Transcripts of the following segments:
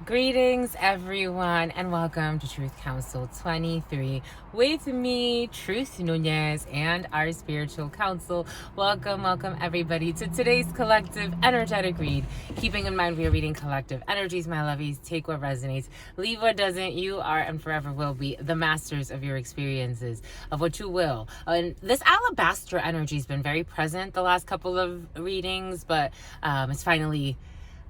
Greetings, everyone, and welcome to Truth Council 23 with me, Truth Nunez, and our spiritual council. Welcome, everybody, to today's collective energetic read. Keeping in mind we are reading collective energies, my lovies. Take what resonates, leave what doesn't. You are and forever will be the masters of your experiences, of what you will. And this alabaster energy has been very present the last couple of readings, but it's finally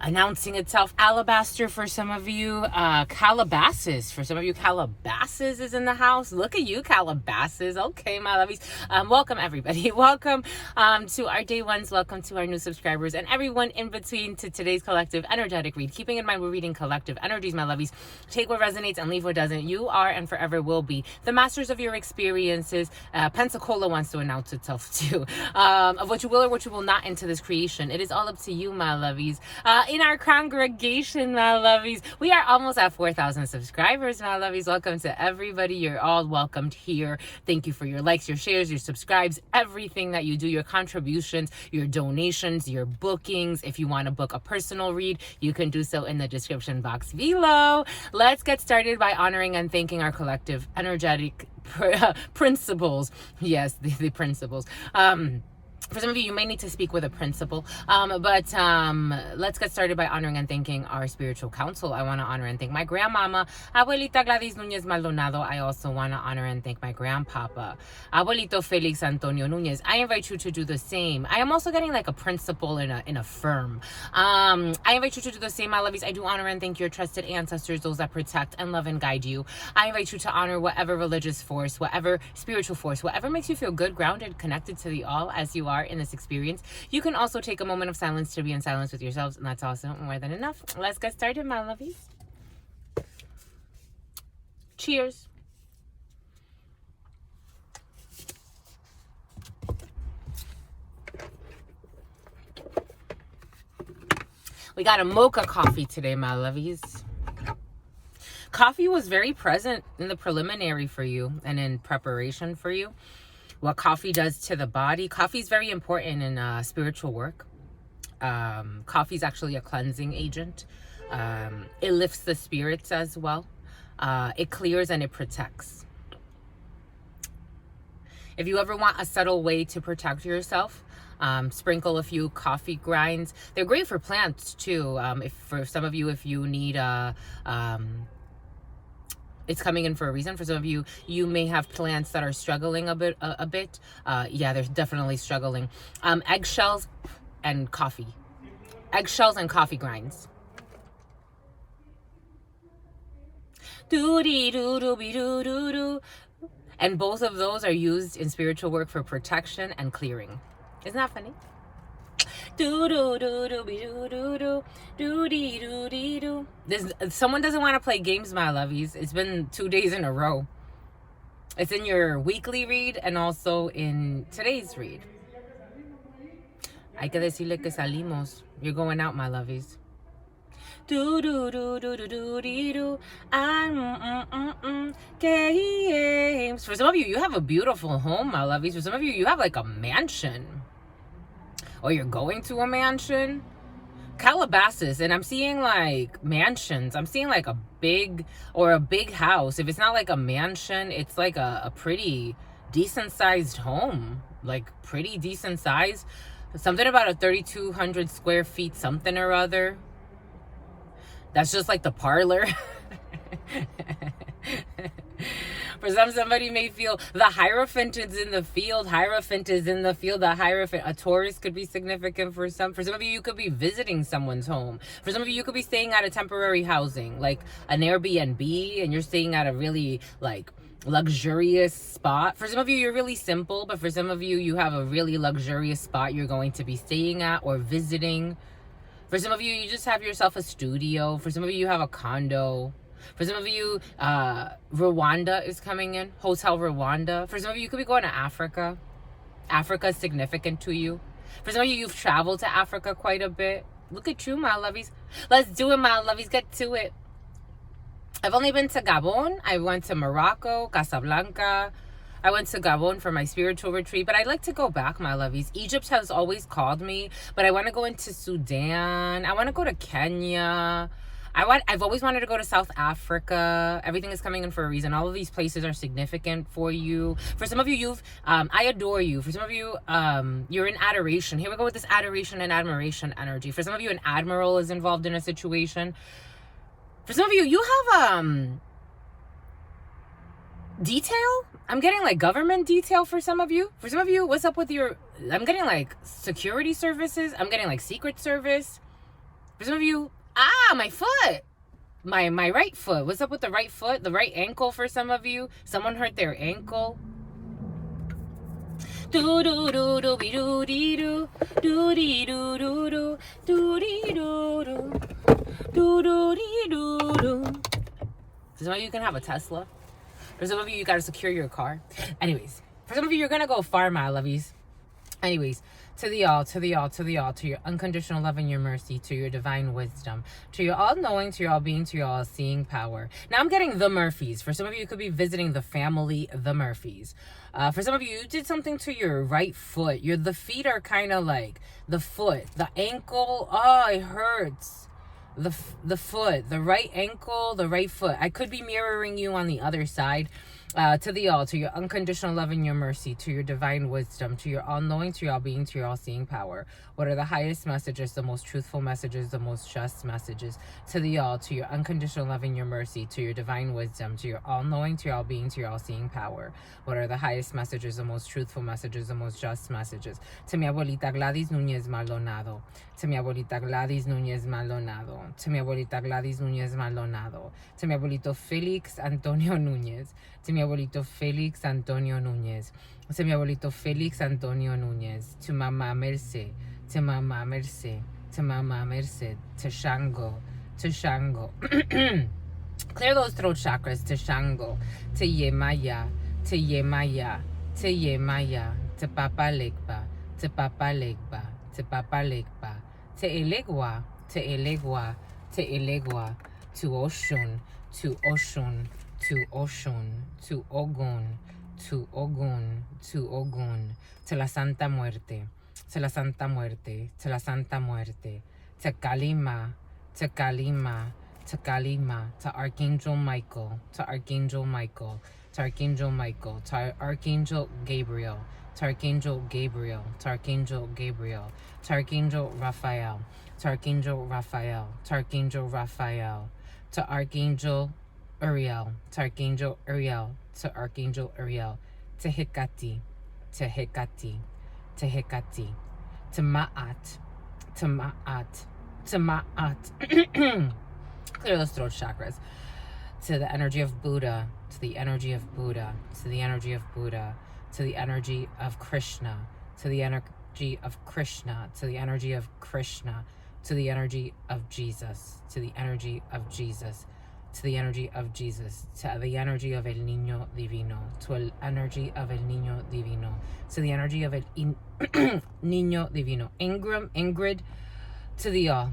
announcing itself. Alabaster for some of you, Calabasas for some of you. Calabasas is in the house. Look at you, Calabasas. Okay, my lovies. Welcome, everybody. Welcome to our day ones. Welcome to our new subscribers and everyone in between to today's collective energetic read. Keeping in mind we're reading collective energies, my lovies. Take what resonates and leave what doesn't. You are and forever will be the masters of your experiences. Pensacola wants to announce itself too. Of what you will or what you will not into this creation. It is all up to you, my lovies. In our congregation, my lovies, we are almost at 4,000 subscribers, my lovies. Welcome to everybody. You're all welcomed here. Thank you for your likes, your shares, your subscribes, everything that you do, your contributions, your donations, your bookings. If you want to book a personal read, you can do so in the description box below. Let's get started by honoring and thanking our collective energetic principles. Yes, the principles. For some of you, you may need to speak with a principal, but let's get started by honoring and thanking our spiritual council. I want to honor and thank my grandmama, Abuelita Gladys Nunez Maldonado. I also want to honor and thank my grandpapa, Abuelito Felix Antonio Nunez. I invite you to do the same. I am also getting like a principal in a firm. I invite you to do the same, my lovies. I do honor and thank your trusted ancestors, those that protect and love and guide you. I invite you to honor whatever religious force, whatever spiritual force, whatever makes you feel good, grounded, connected to the all as you are in this experience. You can also take a moment of silence to be in silence with yourselves, and that's also more than enough. Let's get started, my lovies. Cheers. We got a mocha coffee today, my lovies. Coffee was very present in the preliminary for you and in preparation for you. What coffee does to the body. Coffee is very important in spiritual work. Coffee is actually a cleansing agent. It lifts the spirits as well. It clears and it protects. If you ever want a subtle way to protect yourself, sprinkle a few coffee grinds. They're great for plants too. If for some of you, if you need it's coming in for a reason. For some of you, you may have plants that are struggling a bit. Yeah, they're definitely struggling. Eggshells and coffee. Eggshells and coffee grinds. And both of those are used in spiritual work for protection and clearing. Isn't that funny? Someone doesn't want to play games, my lovies. It's been 2 days in a row. It's in your weekly read and also in today's read. Hay que decirle que salimos. You're going out, my lovies. Games. For some of you, you have a beautiful home, my lovies. For some of you, you have like a mansion. Or you're going to a mansion. Calabasas, and I'm seeing like mansions. I'm seeing like a big house. If it's not like a mansion, it's like a pretty decent sized home. Like pretty decent size. Something about a 3,200 square feet, something or other. That's just like the parlor. For somebody may feel the Hierophant is in the field. Hierophant is in the field. The Hierophant, a Taurus could be significant for some. For some of you, you could be visiting someone's home. For some of you, you could be staying at a temporary housing, like an Airbnb, and you're staying at a really like luxurious spot. For some of you, you're really simple, but for some of you, you have a really luxurious spot you're going to be staying at or visiting. For some of you, you just have yourself a studio. For some of you, you have a condo. For some of you, Rwanda is coming in. Hotel Rwanda. For some of you, you could be going to Africa. Africa is significant to you. For some of you, you've traveled to Africa quite a bit. Look at you, my lovies. Let's do it, my lovies. Get to it. I've only been to Gabon. I went to Morocco, Casablanca. I went to Gabon for my spiritual retreat, but I'd like to go back, my lovies. Egypt has always called me, but I want to go into Sudan. I want to go to Kenya. I've always wanted to go to South Africa. Everything is coming in for a reason. All of these places are significant for you. For some of you, I adore you. For some of you, you're in adoration. Here we go with this adoration and admiration energy. For some of you, an admiral is involved in a situation. For some of you, you have detail. I'm getting like government detail for some of you. For some of you, what's up with your... I'm getting like security services. I'm getting like secret service. For some of you, my foot. My right foot. What's up with the right foot? The right ankle for some of you. Someone hurt their ankle. Do do do do be do dee do do dee do do do do dee do do do do dee do do. For some of you can have a Tesla. For some of you, you gotta secure your car. Anyways, for some of you, you're gonna go far, my lovies. Anyways, to the all, to the all, to the all, to your unconditional love and your mercy, to your divine wisdom, to your all-knowing, to your all-being, to your all-seeing power. Now I'm getting the Murphys. For some of you, you could be visiting the family, the Murphys. For some of you, you did something to your right foot. The feet are kind of like the foot, the ankle. Oh, it hurts. The foot, the right ankle, the right foot. I could be mirroring you on the other side. To the all, to your unconditional love and your mercy, to your divine wisdom, to your all-knowing, to your all-being, to your all-seeing power. What are the highest messages, the most truthful messages, the most just messages? To the all, to your unconditional love and your mercy, to your divine wisdom, to your all-knowing, to your all-being, to your all-seeing power. What are the highest messages, the most truthful messages, the most just messages? To mi abuelita Gladys Núñez Maldonado. To mi abuelita Gladys Núñez Maldonado. To mi abuelita Gladys Núñez Maldonado. To mi abuelito Félix Antonio Núñez. To mi abuelito Félix Antonio Núñez. To mi abuelito Félix Antonio Núñez. To Mama Merce. To Mama Merce. To Mama Merce. To Shango. To Shango. Clear those throat chakras. To Shango. To Yemaya. To Yemaya. To Yemaya. To Papa Legba. To Papa Legba. To Papa Legba. To Elegua. To Elegua. To Elegua. To Oshun. To Oshun. To Oshun, to Ogun, to Ogun, to Ogun, to la Santa Muerte, to la Santa Muerte, to la Santa Muerte, to Kalima, to Kalima, to Kalima, to Archangel Michael, to Archangel Michael, to Archangel Michael, to Archangel Gabriel, to Archangel Gabriel, to Archangel Gabriel, to Archangel Raphael, to Archangel Raphael, to Archangel Raphael, to Archangel Uriel, to Archangel Uriel, to Archangel Uriel, to Hecate, to Hecate, to Hecate, to Ma'at, to Ma'at, to Ma'at. Clear those throat chakras. To the energy of Buddha, to the energy of Buddha, to the energy of Buddha, to the energy of Krishna, to the energy of Krishna, to the energy of Krishna, to the energy of Jesus, to the energy of Jesus, to the energy of Jesus, to the energy of El Niño Divino, to the energy of El Niño Divino, to the energy of El Niño Divino. Ingrid, to the all,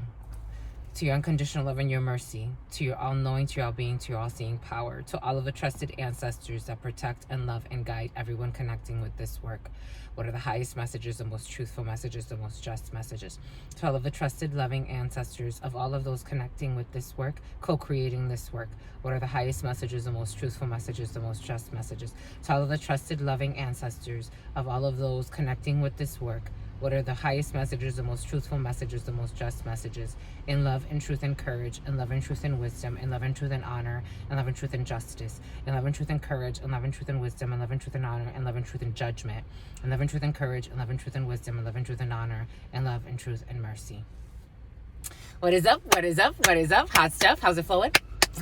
to your unconditional love and your mercy, to your all-knowing, to your all-being, to your all-seeing power, to all of the trusted ancestors that protect and love and guide everyone connecting with this work. What are the highest messages, the most truthful messages, the most just messages? To all of the trusted, loving ancestors of all of those connecting with this work, co-creating this work. What are the highest messages, the most truthful messages, the most just messages? To all of the trusted, loving ancestors of all of those connecting with this work. What are the highest messages, the most truthful messages, the most just messages? In love, in truth, and courage, in love, and truth, and wisdom, in love, and truth, and honor, in love, and truth, and justice, in love, and truth, and courage, in love, and truth, and wisdom, in love, and truth, and honor, in love, and truth, and judgment, in love, and truth, and courage, in love, and truth, and wisdom, in love, and truth, and honor, in love, and truth, and mercy. What is up? What is up? What is up? Hot stuff. How's it flowing?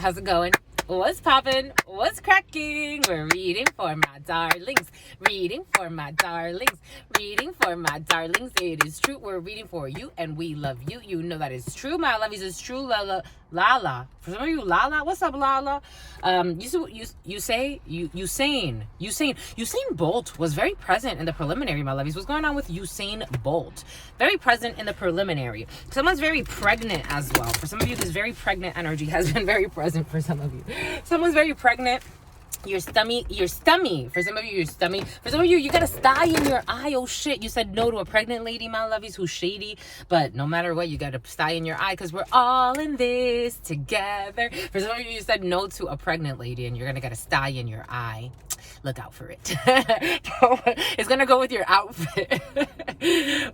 How's it going? What's poppin'? What's cracking? We're reading for my darlings. Reading for my darlings. Reading for my darlings. It is true. We're reading for you and we love you. You know that is true. My lovies is true. Lala. For some of you, Lala. What's up, Lala? Usain Bolt was very present in the preliminary, my lovies. What's going on with Usain Bolt? Very present in the preliminary. Someone's very pregnant as well. For some of you, this very pregnant energy has been very present for some of you. Someone's very pregnant. Your stummy. For some of you, your stummy. For some of you, you got a sty in your eye. Oh shit, you said no to a pregnant lady, my lovies, who's shady. But no matter what, you got a sty in your eye because we're all in this together. For some of you, you said no to a pregnant lady and you're gonna get a sty in your eye. Look out for it. It's gonna go with your outfit.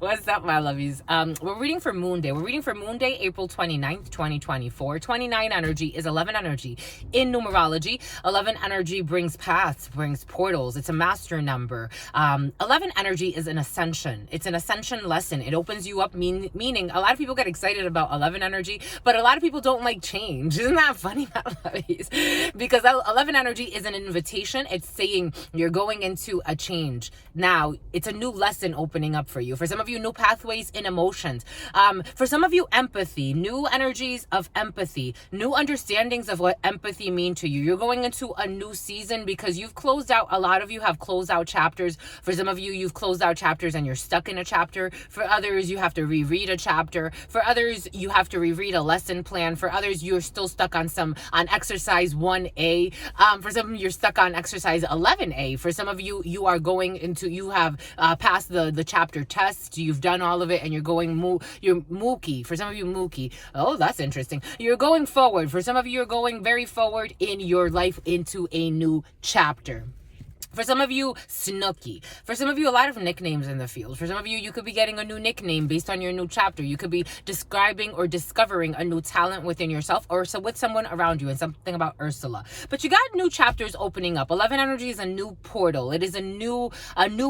What's up, my lovies? We're reading for Moon Day. We're reading for Moon Day, April 29th, 2024. 29 energy is 11 energy. In numerology, 11 energy brings paths, brings portals. It's a master number. 11 energy is an ascension. It's an ascension lesson. It opens you up, meaning a lot of people get excited about 11 energy, but a lot of people don't like change. Isn't that funny, my lovies? Because 11 energy is an invitation. It's saying you're going into a change. Now, it's a new lesson opening up for you. For some of you, new pathways in emotions. For some of you, empathy, new energies of empathy, new understandings of what empathy mean to you. You're going into a new season because you've closed out, a lot of you have closed out chapters. For some of you, you've closed out chapters and you're stuck in a chapter. For others, you have to reread a chapter. For others, you have to reread a lesson plan. For others, you're still stuck on exercise 1A. For some of you, you're stuck on exercise 11A. For some of you, you are going into, you have passed the chapter test. You've done all of it and you're going, you're Mookie. For some of you, Mookie. Oh, that's interesting. You're going forward. For some of you, you're going very forward in your life into a new chapter. For some of you, Snooky. For some of you, a lot of nicknames in the field. For some of you, you could be getting a new nickname based on your new chapter. You could be describing or discovering a new talent within yourself or so with someone around you, and something about Ursula. But you got new chapters opening up. 11 energy is a new portal. It is a new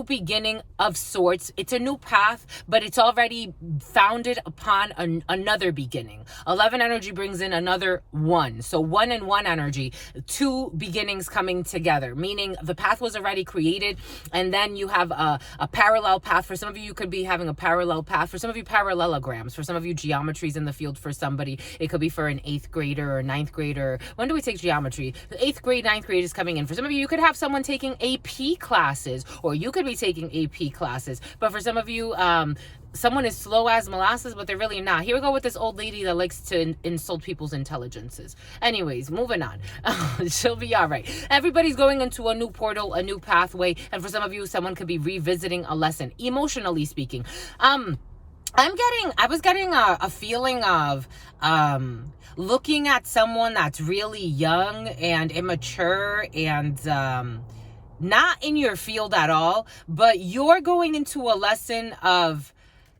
beginning of sorts. It's a new path, but it's already founded upon another beginning. 11 energy brings in another one. So 1 and 1 energy, two beginnings coming together, meaning the path was already created and then you have a parallel path. For some of you, you could be having a parallel path. For some of you, parallelograms. For some of you, geometry's in the field. For somebody, it could be for an 8th grader or 9th grader. When do we take geometry? The 8th grade, 9th grade is coming in. For some of you, you could have someone taking AP classes, or you could be taking AP classes. But for some of you, someone is slow as molasses, but they're really not. Here we go with this old lady that likes to insult people's intelligences. Anyways, moving on. She'll be all right. Everybody's going into a new portal, a new pathway. And for some of you, someone could be revisiting a lesson, emotionally speaking. I was getting a feeling of looking at someone that's really young and immature and not in your field at all, but you're going into a lesson of,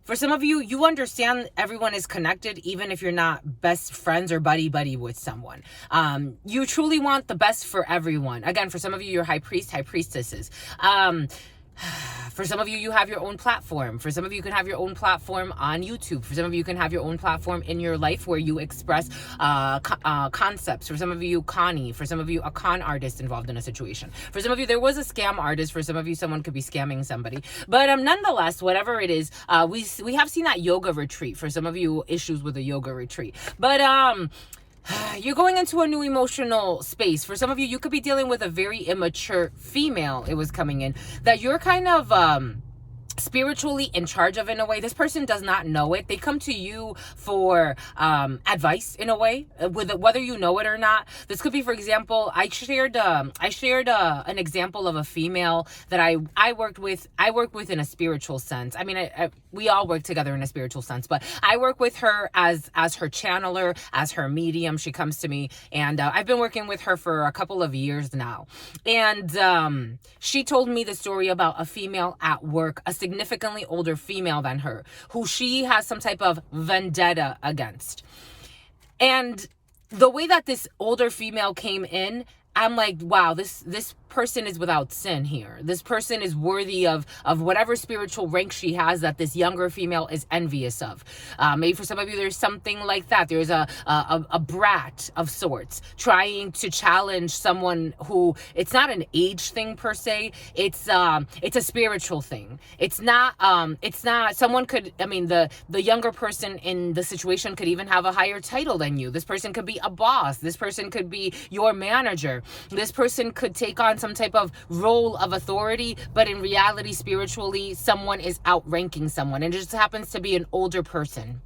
for some of you, you understand everyone is connected, even if you're not best friends or buddy with someone. You truly want the best for everyone. Again, for some of you, you're high priest, high priestesses. For some of you, you have your own platform. For some of you, you can have your own platform on YouTube. For some of you, you can have your own platform in your life where you express concepts. For some of you, Connie. For some of you, a con artist involved in a situation. For some of you, there was a scam artist. For some of you, someone could be scamming somebody. But nonetheless, whatever it is, we have seen that yoga retreat. For some of you, issues with a yoga retreat. But you're going into a new emotional space. For some of you, you could be dealing with a very immature female. It was coming in that you're kind of spiritually in charge of, in a way. This person does not know it. They come to you for advice, in a way, whether you know it or not. This could be, for example, I shared an example of a female that I worked with in a spiritual sense. I mean, we all work together in a spiritual sense, but I work with her as her channeler, as her medium. She comes to me, and I've been working with her for a couple of years now. And she told me the story about a female at work, a significantly older female than her, who she has some type of vendetta against. And the way that this older female came in, I'm like, wow, this person is without sin here. This person is worthy of whatever spiritual rank she has that this younger female is envious of. Maybe for some of you, there's something like that. There's a brat of sorts trying to challenge someone who, it's not an age thing per se. It's a spiritual thing. It's not someone could, I mean, the younger person in the situation could even have a higher title than you. This person could be a boss. This person could be your manager. This person could take on some type of role of authority, but in reality, spiritually, someone is outranking someone, and it just happens to be an older person.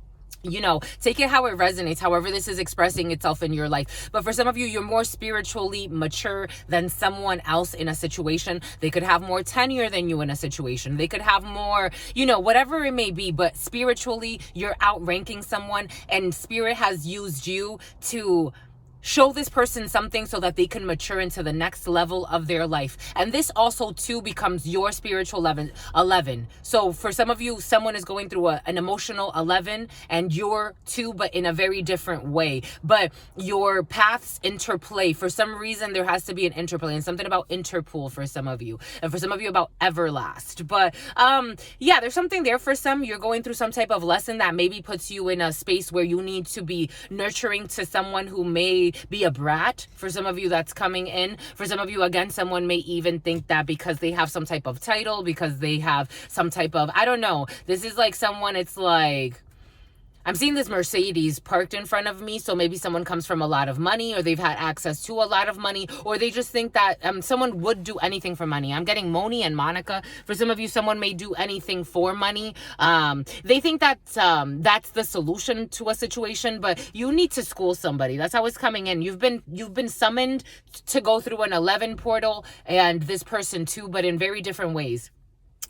take it how it resonates, however this is expressing itself in your life. But for some of you, you're more spiritually mature than someone else in a situation. They could have more tenure than you in a situation. They could have more, whatever it may be, but spiritually, you're outranking someone, and spirit has used you to show this person something so that they can mature into the next level of their life. And this also too becomes your spiritual 11. So for some of you, someone is going through an emotional 11 and you're 2, but in a very different way. But your paths interplay. For some reason, there has to be an interplay, and something about interpool for some of you, and for some of you about everlast. But yeah, there's something there for some. You're going through some type of lesson that maybe puts you in a space where you need to be nurturing to someone who may be a brat. For some of you, that's coming in. For some of you, again, someone may even think that because they have some type of title, because they have some type of, I don't know, this is like someone, it's like, I'm seeing this Mercedes parked in front of me. So maybe someone comes from a lot of money, or they've had access to a lot of money, or they just think that someone would do anything for money. I'm getting Moni and Monica. For some of you, someone may do anything for money. They think that that's the solution to a situation, but you need to school somebody. That's how it's coming in. You've been summoned to go through an 11 portal, and this person too, but in very different ways.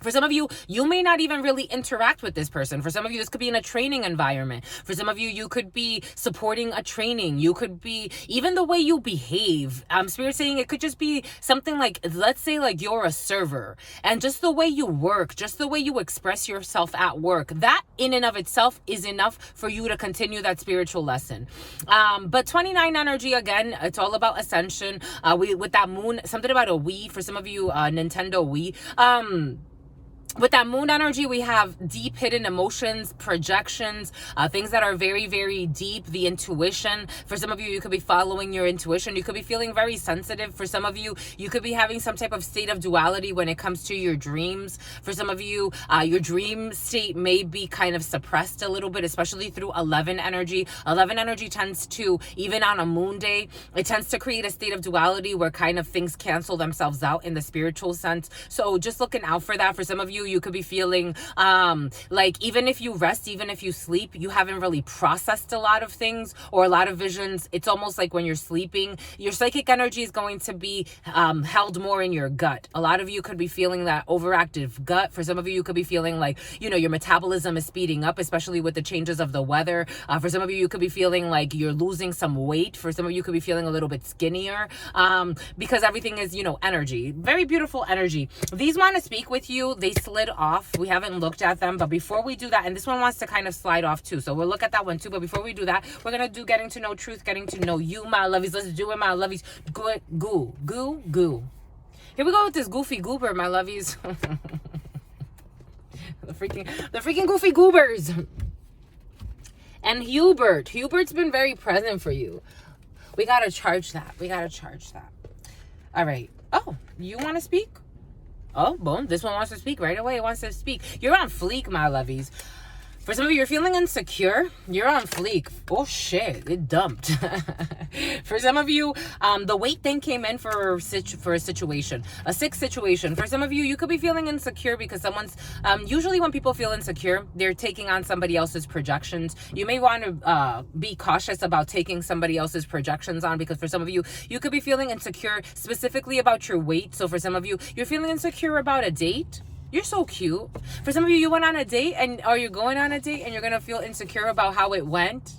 For some of you, you may not even really interact with this person. For some of you, this could be in a training environment. For some of you, you could be supporting a training. You could be, even the way you behave. Spirit saying it could just be something like, let's say like you're a server, and just the way you work, just the way you express yourself at work, that in and of itself is enough for you to continue that spiritual lesson. But 29 energy, again, it's all about ascension. With that moon, something about a Wii. For some of you, Nintendo Wii. With that moon energy, we have deep hidden emotions, projections, things that are very, very deep, the intuition. For some of you, you could be following your intuition. You could be feeling very sensitive. For some of you, you could be having some type of state of duality when it comes to your dreams. For some of you, your dream state may be kind of suppressed a little bit, especially through 11 energy. 11 energy tends to, even on a moon day, it tends to create a state of duality where kind of things cancel themselves out in the spiritual sense. So just looking out for that. For some of you, you could be feeling like even if you rest, even if you sleep, you haven't really processed a lot of things or a lot of visions. It's almost like when you're sleeping, your psychic energy is going to be held more in your gut. A lot of you could be feeling that overactive gut. For some of you could be feeling like, your metabolism is speeding up, especially with the changes of the weather. For some of you could be feeling like you're losing some weight. For some of you could be feeling a little bit skinnier because everything is, energy. Very beautiful energy. These want to speak with you. They slid off. We haven't looked at them, but before we do that, and this one wants to kind of slide off too, so we'll look at that one too. But before we do that, we're gonna do getting to know truth, getting to know you, my lovies. Let's do it, my lovies. Goo. Here we go with this goofy goober, my lovies. the freaking goofy goobers. And Hubert's been very present for you. We gotta charge that. All right. Oh, you want to speak? Oh, boom. This one wants to speak right away. It wants to speak. You're on fleek, my lovies. For some of you, you're feeling insecure. You're on fleek. Oh, shit. It dumped. For some of you, the weight thing came in for a situation. A sick situation. For some of you, you could be feeling insecure because someone's... usually when people feel insecure, they're taking on somebody else's projections. You may want to be cautious about taking somebody else's projections on, because for some of you, you could be feeling insecure specifically about your weight. So for some of you, you're feeling insecure about a date. You're so cute. For some of you, you went on a date or you're going on a date and you're going to feel insecure about how it went.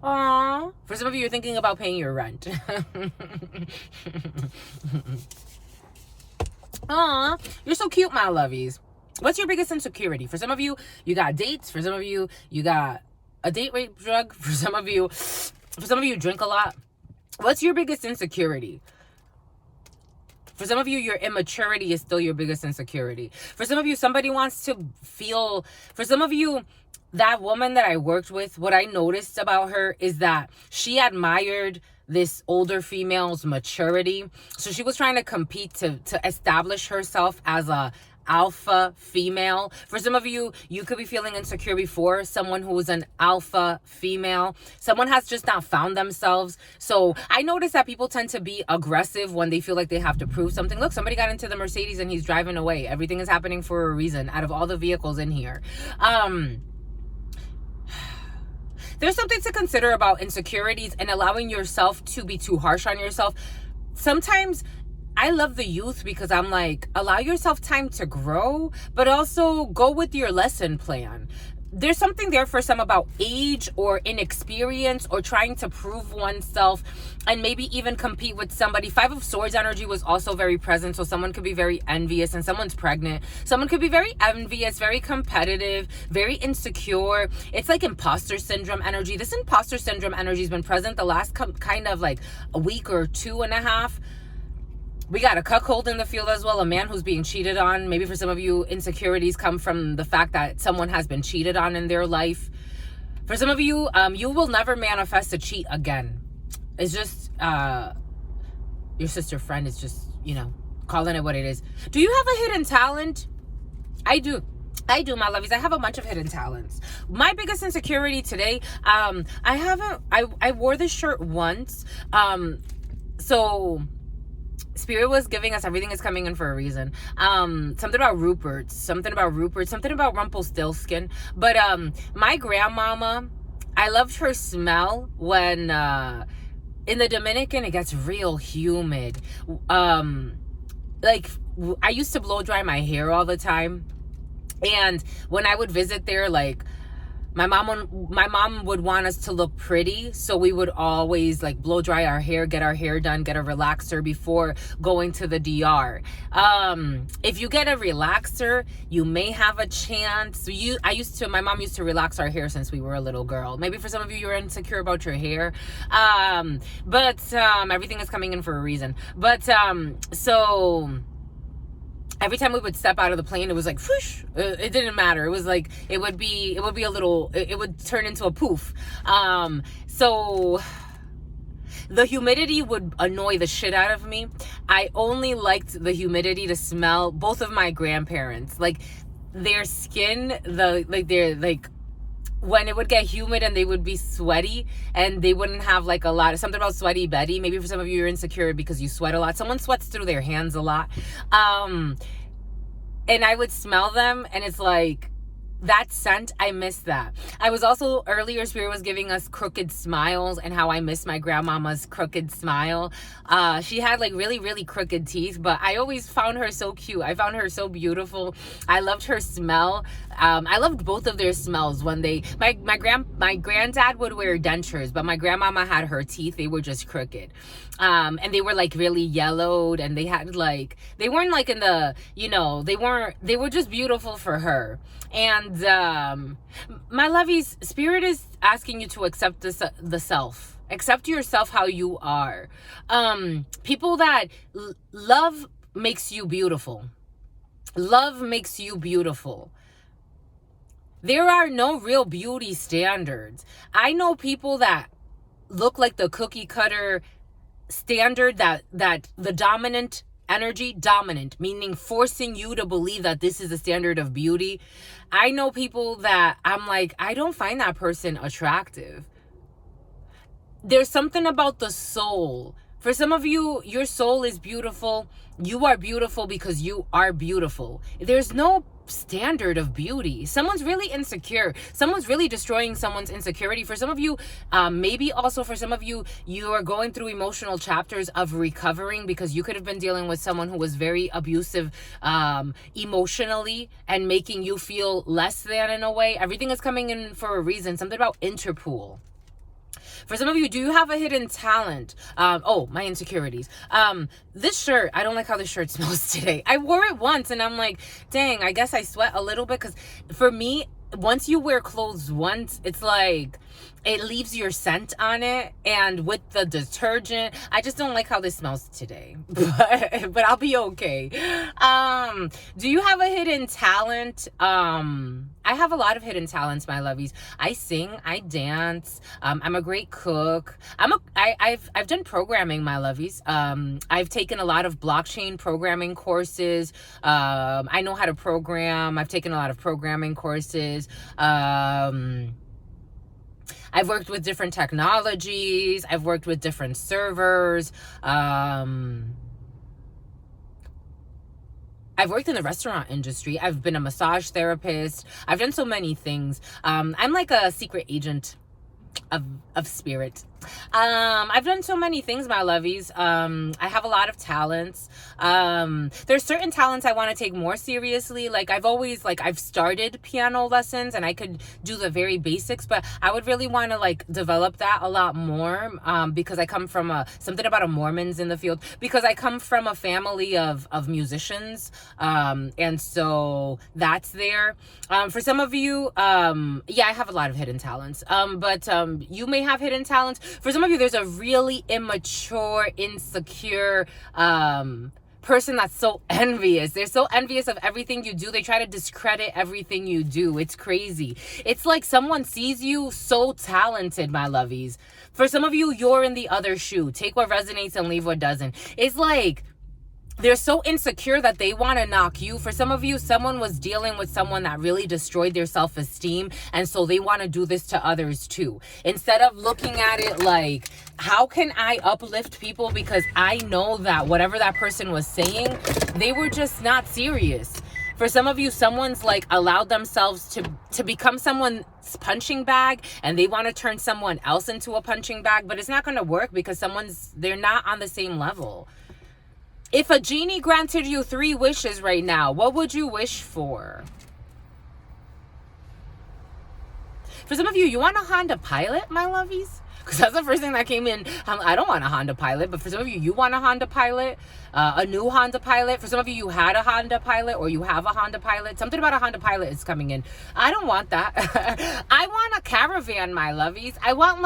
Aww. For some of you, you're thinking about paying your rent. Aww. You're so cute, my lovies. What's your biggest insecurity? For some of you, you got dates. For some of you, you got a date rape drug. For some of you, drink a lot. What's your biggest insecurity? For some of you, your immaturity is still your biggest insecurity. For some of you, somebody wants to feel... For some of you, that woman that I worked with, what I noticed about her is that she admired this older female's maturity. So she was trying to compete to establish herself as a alpha female. For some of you, you could be feeling insecure before someone who was an alpha female. Someone has just not found themselves. So I noticed that people tend to be aggressive when they feel like they have to prove something. Look, somebody got into the Mercedes and he's driving away. Everything is happening for a reason out of all the vehicles in here. there's something to consider about insecurities and allowing yourself to be too harsh on yourself. Sometimes I love the youth because I'm like, allow yourself time to grow, but also go with your lesson plan. There's something there for some about age or inexperience or trying to prove oneself and maybe even compete with somebody. Five of Swords energy was also very present. So someone could be very envious, and someone's pregnant. Someone could be very envious, very competitive, very insecure. It's like imposter syndrome energy. This imposter syndrome energy has been present the last kind of like a week or 2.5. We got a cuckold in the field as well, a man who's being cheated on. Maybe for some of you, insecurities come from the fact that someone has been cheated on in their life. For some of you, you will never manifest a cheat again. It's just, your sister friend is just, calling it what it is. Do you have a hidden talent? I do, my lovies. I have a bunch of hidden talents. My biggest insecurity today, I wore this shirt once. So Spirit was giving us everything is coming in for a reason. Something about Rupert, something about Rumpelstiltskin. But my grandmama, I loved her smell when in the Dominican it gets real humid. Like I used to blow dry my hair all the time, and when I would visit there, like my mom would want us to look pretty, so we would always like blow dry our hair, get our hair done, get a relaxer before going to the DR. If you get a relaxer, you may have a chance. My mom used to relax our hair since we were a little girl. Maybe for some of you, you're insecure about your hair. But everything is coming in for a reason. But so every time we would step out of the plane, it was like, whoosh, it didn't matter. It was like, it would turn into a poof. So the humidity would annoy the shit out of me. I only liked the humidity to smell both of my grandparents. Like their skin, when it would get humid and they would be sweaty and they wouldn't have like a lot of something about sweaty Betty. Maybe for some of you, you're insecure because you sweat a lot. Someone sweats through their hands a lot. And I would smell them and it's like, that scent, I miss that. I was also, earlier Spirit was giving us crooked smiles and how I miss my grandmama's crooked smile. She had like really, really crooked teeth, but I always found her so cute. I found her so beautiful. I loved her smell. I loved both of their smells when my granddad would wear dentures, but my grandmama had her teeth. They were just crooked. And they were like really yellowed, and they had like, they weren't like in the, they were just beautiful for her. And my lovies, Spirit is asking you to accept the self. Accept yourself how you are. People that love makes you beautiful. Love makes you beautiful. There are no real beauty standards. I know people that look like the cookie cutter standard, that the dominant energy, dominant, meaning forcing you to believe that this is the standard of beauty. I know people that I'm like, I don't find that person attractive. There's something about the soul. For some of you, your soul is beautiful. You are beautiful because you are beautiful. There's no standard of beauty. Someone's really insecure. Someone's really destroying someone's insecurity. For some of you, maybe also for some of you, you are going through emotional chapters of recovering because you could have been dealing with someone who was very abusive emotionally and making you feel less than in a way. Everything is coming in for a reason. Something about Interpol. For some of you, do you have a hidden talent? My insecurities. This shirt, I don't like how this shirt smells today. I wore it once and I'm like, dang, I guess I sweat a little bit, because for me, once you wear clothes once, it's like it leaves your scent on it, and with the detergent, I just don't like how this smells today. But I'll be okay. Do you have a hidden talent? I have a lot of hidden talents, my lovies. I sing, I dance, I'm a great cook. I've done programming, my lovies. I've taken a lot of blockchain programming courses. I know how to program. I've taken a lot of programming courses. I've worked with different technologies. I've worked with different servers. I've worked in the restaurant industry. I've been a massage therapist. I've done so many things. I'm like a secret agent. of spirit. I've done so many things, my lovies. I have a lot of talents. There's certain talents I want to take more seriously. Like I've started piano lessons and I could do the very basics, but I would really want to like develop that a lot more. Because I come from something about a Mormons in the field, because I come from a family of musicians. And so that's there. For some of you, yeah, I have a lot of hidden talents. But you may have hidden talents. For some of you, there's a really immature, insecure person that's so envious. They're so envious of everything you do. They try to discredit everything you do. It's crazy. It's like someone sees you so talented, my lovies. For some of you, you're in the other shoe. Take what resonates and leave what doesn't. It's like they're so insecure that they want to knock you. For some of you, someone was dealing with someone that really destroyed their self-esteem, and so they want to do this to others too. Instead of looking at it like, how can I uplift people because I know that whatever that person was saying, they were just not serious. For some of you, someone's like allowed themselves to become someone's punching bag, and they want to turn someone else into a punching bag, but it's not going to work because they're not on the same level. If a genie granted you 3 wishes right now, what would you wish for? For some of you, you want a Honda Pilot, my lovies? Because that's the first thing that came in. I don't want a Honda Pilot, but for some of you, you want a Honda Pilot, a new Honda Pilot. For some of you, you had a Honda Pilot or you have a Honda Pilot. Something about a Honda Pilot is coming in. I don't want that. I want a caravan, my lovies. I want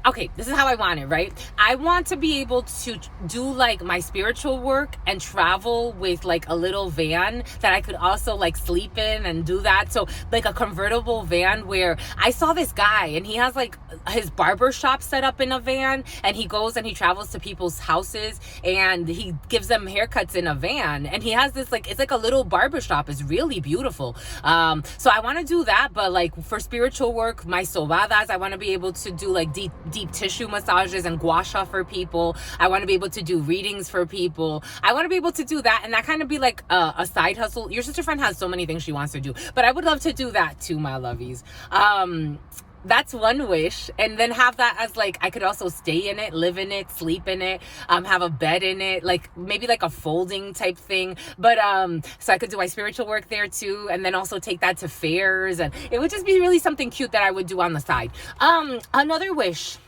okay, this is how I want it, right? I want to be able to do like my spiritual work and travel with like a little van that I could also like sleep in and do that. So like a convertible van where I saw this guy and he has like his barber shop set up in a van, and he goes and he travels to people's houses and he gives them haircuts in a van, and he has this like, it's like a little barber shop. It's really beautiful. So I want to do that, but like for spiritual work, my sobadas, I want to be able to do like deep tissue massages and gua sha for people. I want to be able to do readings for people. I want to be able to do that, and that kind of be like a side hustle. Your sister friend has so many things she wants to do, but I would love to do that too, my lovies. That's one wish. And then have that as like, I could also stay in it, live in it, sleep in it, have a bed in it, like maybe like a folding type thing. But so I could do my spiritual work there too, and then also take that to fairs, and it would just be really something cute that I would do on the side. Another wish.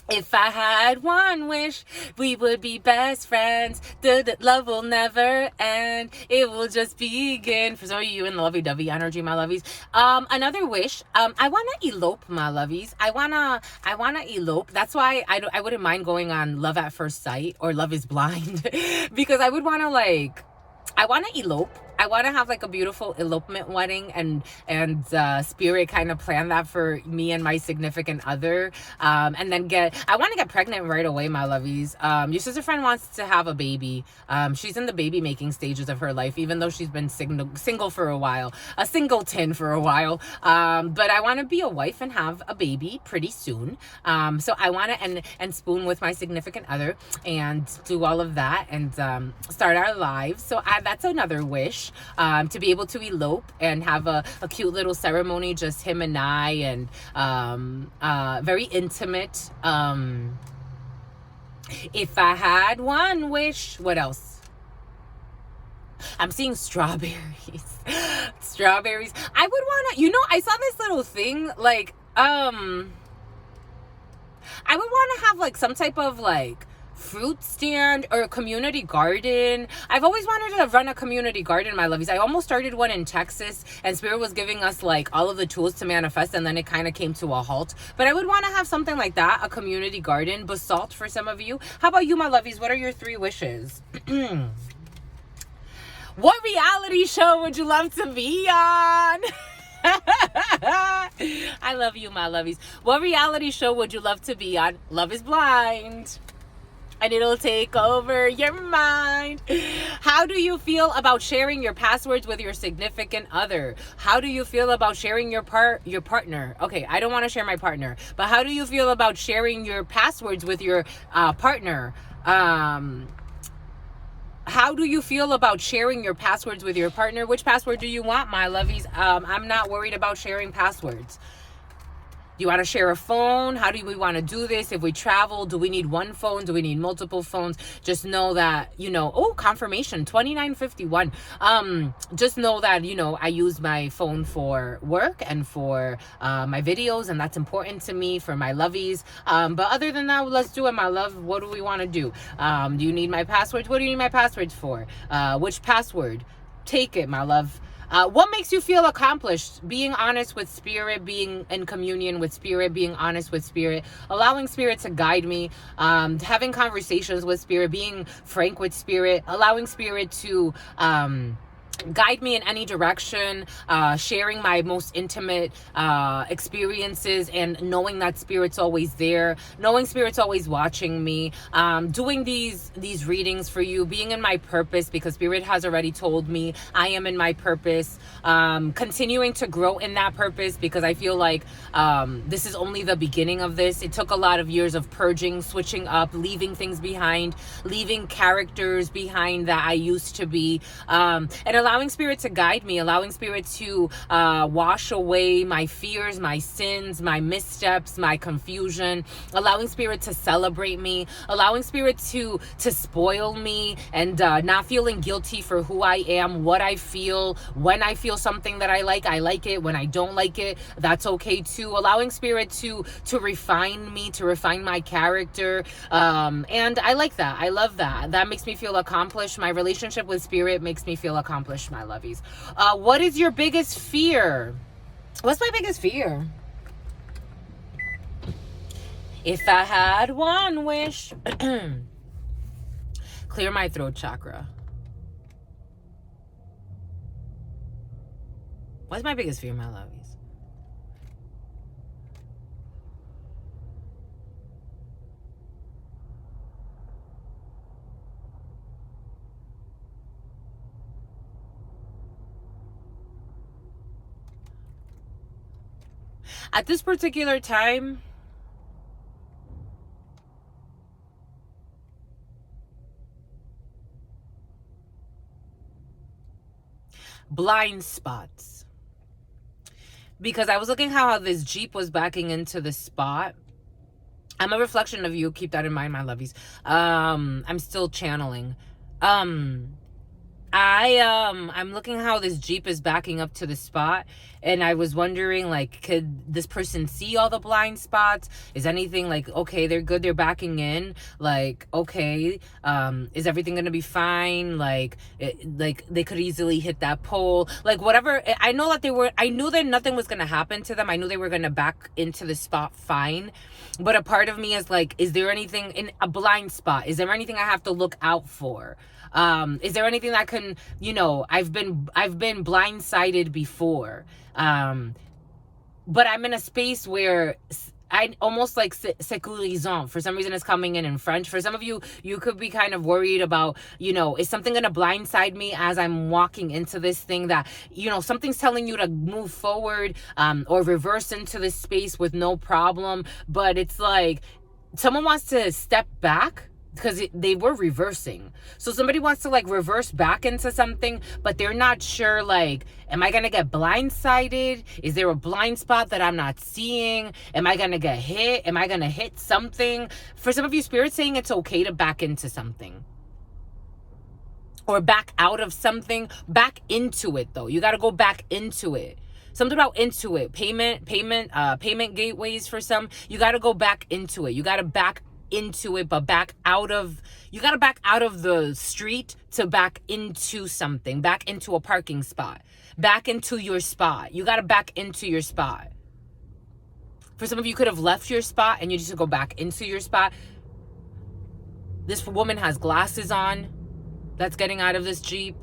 If I had one wish, we would be best friends. The love will never end. It will just begin. For some of you in the lovey-dovey energy, my lovies. Another wish. I want to elope, my lovies. I wanna elope. That's why I wouldn't mind going on Love at First Sight or Love is Blind because I would want to I want to elope. I want to have like a beautiful elopement wedding, and Spirit kind of planned that for me and my significant other. And then I want to get pregnant right away, my lovies. Your sister friend wants to have a baby. She's in the baby making stages of her life, even though she's been single for a while, a singleton for a while. But I want to be a wife and have a baby pretty soon. So I want to and spoon with my significant other and do all of that and start our lives. So that's another wish. To be able to elope and have a cute little ceremony, just him and I, and very intimate. If I had one wish, what else? I'm seeing strawberries. Strawberries. I would want to, I saw this little thing, like, I would want to have like some type of like fruit stand or a community garden. I've always wanted to run a community garden, my lovies. I almost started one in Texas, and Spirit was giving us like all of the tools to manifest, and then it kind of came to a halt. But I would want to have something like that, a community garden. Basalt for some of you. How about you, my lovies? What are your 3 wishes? What reality show would you love to be on? I love you, my lovies. What reality show would you love to be on? Love is Blind. And it'll take over your mind. How do you feel about sharing your passwords with your significant other? How do you feel about sharing your partner? Okay, I don't want to share my partner, but how do you feel about sharing your passwords with your partner? How do you feel about sharing your passwords with your partner? Which password do you want, my lovies? I'm not worried about sharing passwords. Do you want to share a phone? How do we want to do this? If we travel, do we need one phone? Do we need multiple phones? Just know that, oh, confirmation, 2951. Just know that, I use my phone for work and for my videos, and that's important to me for my lovies. But other than that, let's do it, my love. What do we want to do? Do you need my passwords? What do you need my passwords for? Which password? Take it, my love. What makes you feel accomplished? Being honest with spirit, being in communion with spirit, being honest with spirit, allowing spirit to guide me, having conversations with spirit, being frank with spirit, allowing spirit to guide me in any direction, sharing my most intimate experiences, and knowing that spirit's always there, knowing spirit's always watching me, doing these readings for you, being in my purpose, because spirit has already told me I am in my purpose, continuing to grow in that purpose, because I feel like this is only the beginning of this. It took a lot of years of purging, switching up, leaving things behind, leaving characters behind that I used to be, and allowing spirit to guide me, allowing spirit to wash away my fears, my sins, my missteps, my confusion, allowing spirit to celebrate me, allowing spirit to spoil me, and not feeling guilty for who I am, what I feel. When I feel something that I like it. When I don't like it, that's okay too. Allowing spirit to refine me, to refine my character, and I like that. I love that. That makes me feel accomplished. My relationship with spirit makes me feel accomplished, my lovies. What is your biggest fear? What's my biggest fear? If I had one wish, clear my throat chakra. What's my biggest fear, my lovies? At this particular time, blind spots. Because I was looking how this Jeep was backing into the spot. I'm a reflection of you. Keep that in mind, my lovies. I'm still channeling. I'm looking how this Jeep is backing up to the spot, and I was wondering, like, could this person see all the blind spots? Is anything like, okay, they're good, they're backing in, like, okay, is everything gonna be fine? Like they could easily hit that pole, like, whatever. I know that I knew that nothing was gonna happen to them. I knew they were gonna back into the spot fine, but a part of me is like, is there anything in a blind spot? Is there anything I have to look out for? Is there anything that can, I've been blindsided before. But I'm in a space where I almost like sécurisant. For some reason, it's coming in French. For some of you, you could be kind of worried about, is something going to blindside me as I'm walking into this thing that, something's telling you to move forward, or reverse into this space with no problem. But it's like someone wants to step back, because they were reversing. So somebody wants to like reverse back into something, but they're not sure, like, am I gonna get blindsided? Is there a blind spot that I'm not seeing? Am I gonna get hit? Am I gonna hit something? For some of you, Spirit's saying it's okay to back into something, or back out of something. Back into it, though. You gotta go back into it. Something about into it. Payment gateways for some. You gotta go back into it. You gotta back into it, but you gotta back out of the street to back into something, back into a parking spot, back into your spot. You gotta back into your spot. For some of you, could have left your spot and you just go back into your spot. This woman has glasses on that's getting out of this Jeep.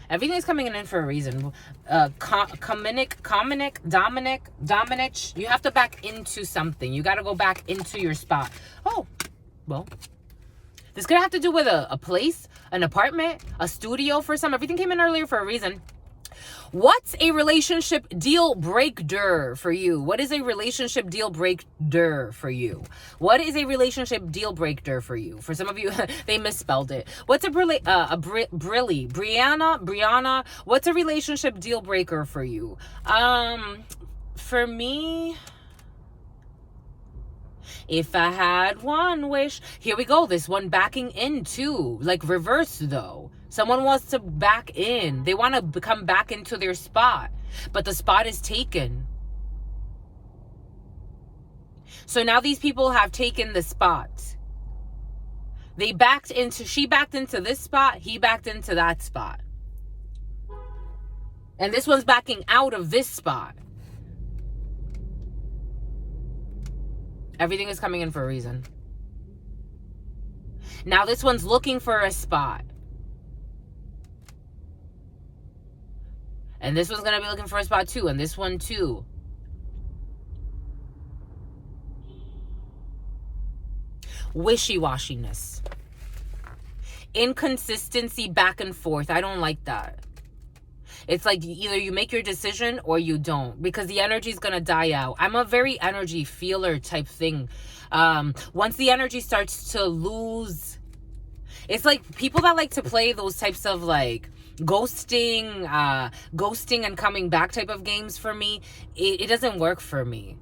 Everything's coming in for a reason. Dominic, you have to back into something. You got to go back into your spot. Oh, well, this could have to do with a place, an apartment, a studio for some. Everything came in earlier for a reason. What's a relationship deal breaker for you? What is a relationship deal breaker for you? What is a relationship deal breaker for you? For some of you, they misspelled it. What's Brianna, what's a relationship deal breaker for you? For me, if I had one wish, here we go. This one backing in too, like reverse though. Someone wants to back in. They want to come back into their spot, but the spot is taken. So now these people have taken the spot. She backed into this spot. He backed into that spot. And this one's backing out of this spot. Everything is coming in for a reason. Now this one's looking for a spot. And this one's going to be looking for a spot too. And this one too. Wishy-washiness. Inconsistency back and forth. I don't like that. It's like either you make your decision or you don't, because the energy is going to die out. I'm a very energy feeler type thing. Once the energy starts to lose, it's like people that like to play those types of like ghosting and coming back type of games. For me, it doesn't work for me.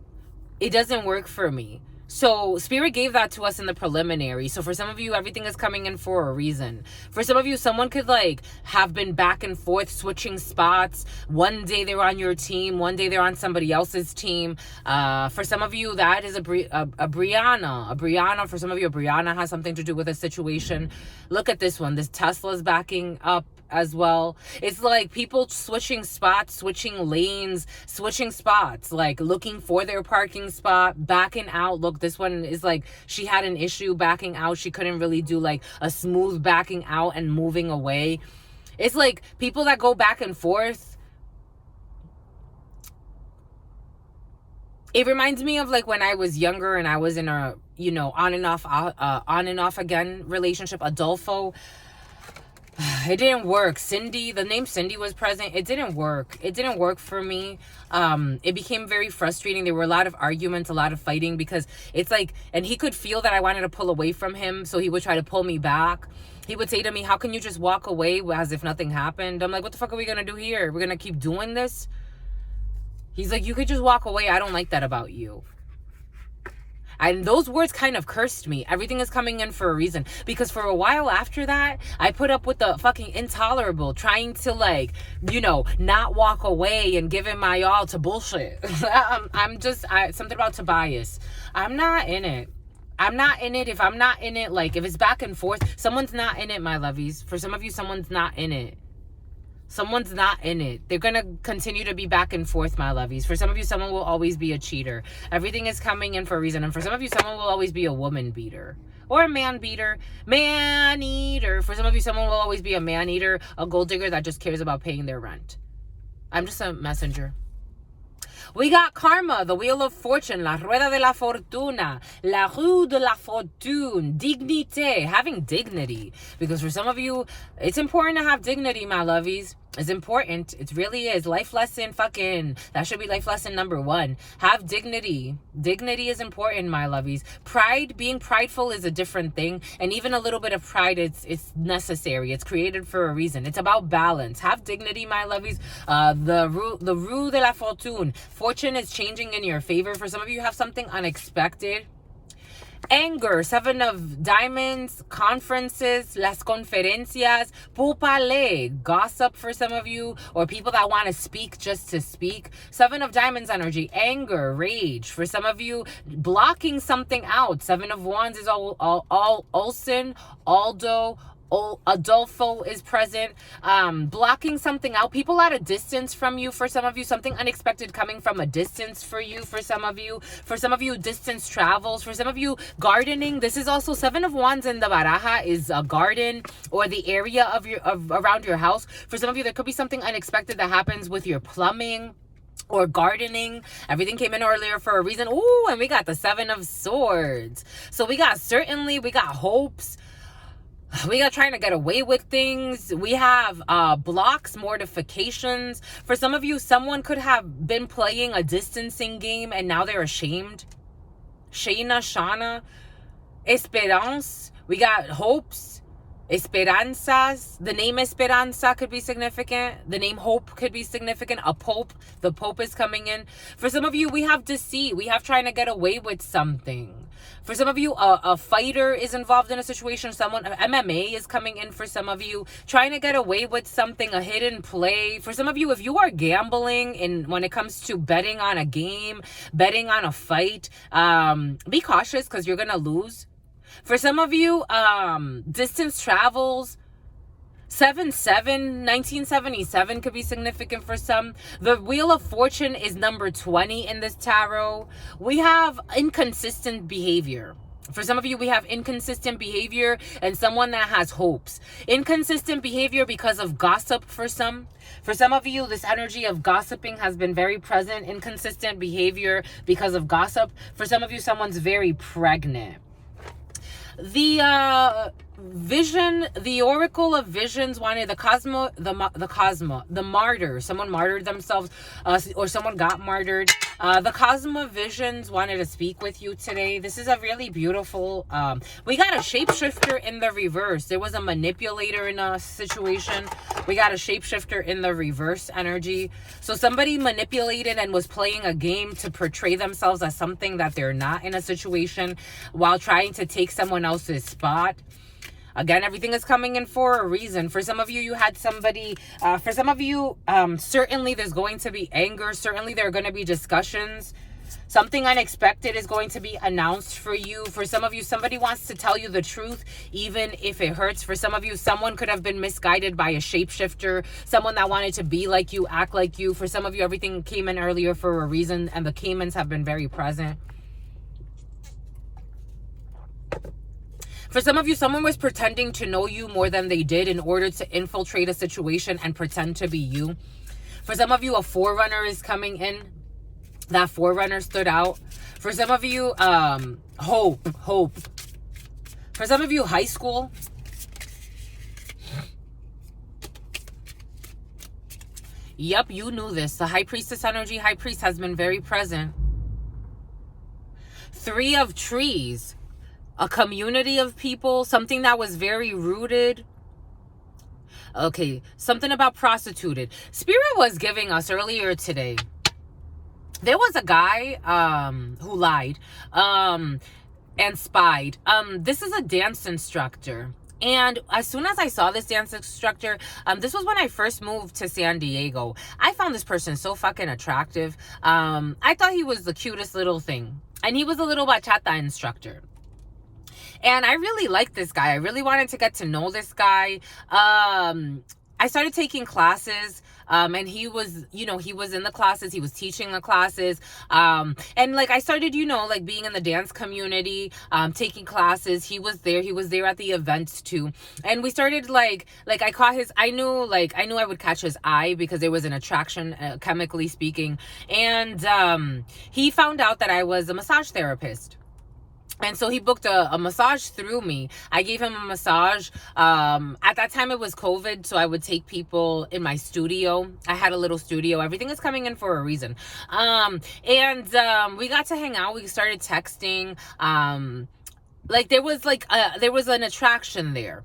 It doesn't work for me. So Spirit gave that to us in the preliminary. So for some of you, everything is coming in for a reason. For some of you, someone could like have been back and forth, switching spots. One day they're on your team, one day they're on somebody else's team. For some of you, that is a Brianna. For some of you, a Brianna has something to do with a situation. Look at this one. This Tesla's backing up as well. It's like people switching spots, switching lanes, switching spots, like looking for their parking spot, backing out. Look, this one is like she had an issue backing out. She couldn't really do like a smooth backing out and moving away. It's like people that go back and forth. It reminds me of like when I was younger and I was in a, on and off again relationship, Adolfo. It didn't work. The name Cindy was present. It didn't work. It didn't work for me. It became very frustrating. There were a lot of arguments, a lot of fighting, because it's like, and he could feel that I wanted to pull away from him. So he would try to pull me back. He would say to me, how can you just walk away as if nothing happened? I'm like, what the fuck are we going to do here? We're going to keep doing this? He's like, you could just walk away. I don't like that about you. And those words kind of cursed me. Everything is coming in for a reason. Because for a while after that, I put up with the fucking intolerable, trying to like, not walk away and give it my all to bullshit. Something about Tobias. I'm not in it. I'm not in it. If I'm not in it, like if it's back and forth, someone's not in it, my lovies. For some of you, someone's not in it. Someone's not in it. They're going to continue to be back and forth, my lovies. For some of you, someone will always be a cheater. Everything is coming in for a reason. And for some of you, someone will always be a woman beater. Or a man beater. Man eater. For some of you, someone will always be a man eater. A gold digger that just cares about paying their rent. I'm just a messenger. We got karma, the wheel of fortune, la rueda de la fortuna, la roue de la fortune, dignité, having dignity. Because for some of you, it's important to have dignity, my lovies. It's important. It really is. Life lesson, that should be life lesson number 1. Have dignity. Dignity is important, my lovies. Pride, being prideful is a different thing. And even a little bit of pride, it's necessary. It's created for a reason. It's about balance. Have dignity, my lovies. The roue de la fortune. Fortune is changing in your favor. For some of you, have something unexpected. Anger, 7 of diamonds, conferences, las conferencias, pupale, gossip for some of you, or people that want to speak just to speak. 7 of diamonds energy, anger, rage. For some of you, blocking something out. 7 of wands is all Olsen, Aldo, Adolfo is present. Blocking something out. People at a distance from you. For some of you, something unexpected coming from a distance for you. For some of you, distance travels. For some of you, gardening. This is also 7 of wands in the baraja is a garden or the area of around your house. For some of you, there could be something unexpected that happens with your plumbing or gardening. Everything came in earlier for a reason. Ooh, and we got the 7 of swords. So we got hopes. We got trying to get away with things. We have blocks, mortifications. For some of you, someone could have been playing a distancing game and now they're ashamed. Shana, esperance. We got hopes, esperanzas. The name Esperanza could be significant. The name Hope could be significant. A pope. The pope is coming in. For some of you, we have deceit. We have trying to get away with something. For some of you, a fighter is involved in a situation. Someone, MMA is coming in for some of you, trying to get away with something, a hidden play. For some of you, if you are gambling when it comes to betting on a game, betting on a fight, be cautious because you're going to lose. For some of you, distance travels, 1977 could be significant for some. The Wheel of Fortune is number 20 in this tarot. We have inconsistent behavior. For some of you, we have inconsistent behavior and someone that has hopes. Inconsistent behavior because of gossip for some. For some of you, this energy of gossiping has been very present. Inconsistent behavior because of gossip. For some of you, someone's very pregnant. The Oracle of Visions wanted the martyr. Someone martyred themselves, or someone got martyred. The Cosmo Visions wanted to speak with you today. This is a really beautiful, we got a shapeshifter in the reverse. There was a manipulator in a situation. We got a shapeshifter in the reverse energy. So somebody manipulated and was playing a game to portray themselves as something that they're not in a situation while trying to take someone else's spot. Again, everything is coming in for a reason. For some of you, you had somebody, for some of you, certainly there's going to be anger. Certainly there are going to be discussions. Something unexpected is going to be announced for you. For some of you, somebody wants to tell you the truth, even if it hurts. For some of you, someone could have been misguided by a shapeshifter, someone that wanted to be like you, act like you. For some of you, everything came in earlier for a reason, and the Caymans have been very present. For some of you, someone was pretending to know you more than they did in order to infiltrate a situation and pretend to be you. For some of you, a forerunner is coming in. That forerunner stood out. For some of you, hope. For some of you, high school. Yep, you knew this. The High Priestess energy, High Priest has been very present. 3 of Trees. A community of people, something that was very rooted. Okay, something about prostituted. Spirit was giving us earlier today. There was a guy who lied and spied. This is a dance instructor. And as soon as I saw this dance instructor, this was when I first moved to San Diego. I found this person so fucking attractive. I thought he was the cutest little thing. And he was a little bachata instructor. And I really liked this guy. I really wanted to get to know this guy. I started taking classes, and he was, he was in the classes. He was teaching the classes. And like, I started, like being in the dance community, taking classes. He was there. He was there at the events too. And we started like I caught I knew I would catch his eye because there was an attraction, chemically speaking. And he found out that I was a massage therapist. And so he booked a massage through me. I gave him a massage. At that time, it was COVID, so I would take people in my studio. I had a little studio. Everything is coming in for a reason. And we got to hang out. We started texting. There was an attraction there.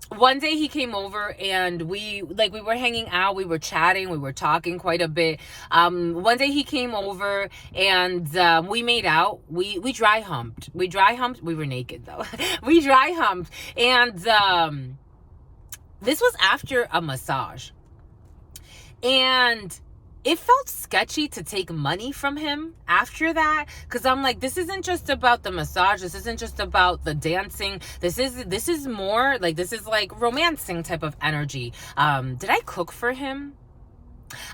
One day he came over and we were hanging out, we were chatting, we were talking quite a bit. One day he came over and we made out. We dry humped. We were naked though. We dry humped. And this was after a massage. And it felt sketchy to take money from him after that, because I'm like, this isn't just about the massage. This isn't just about the dancing. This is more like, this is like romancing type of energy. Did I cook for him?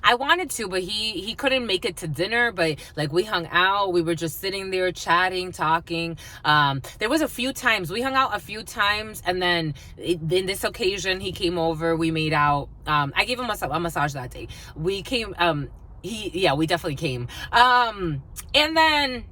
I wanted to, but he couldn't make it to dinner. But like, we hung out. We were just sitting there chatting, talking. There was a few times we hung out a few times, and then in this occasion he came over. We made out. I gave him a massage that day. We came. We definitely came. And then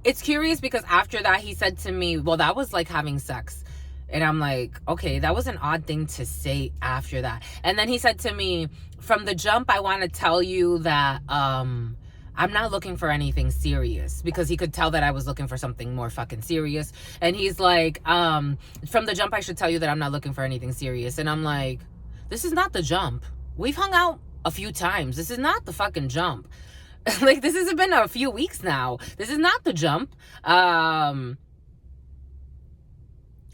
it's curious because after that, he said to me, well, that was like having sex. And I'm like, okay, that was an odd thing to say after that. And then he said to me, from the jump, I want to tell you that I'm not looking for anything serious, because he could tell that I was looking for something more fucking serious. And he's like, from the jump, I should tell you that I'm not looking for anything serious. And I'm like, this is not the jump. We've hung out a few times. This is not the fucking jump. Like, this has been a few weeks now. This is not the jump. And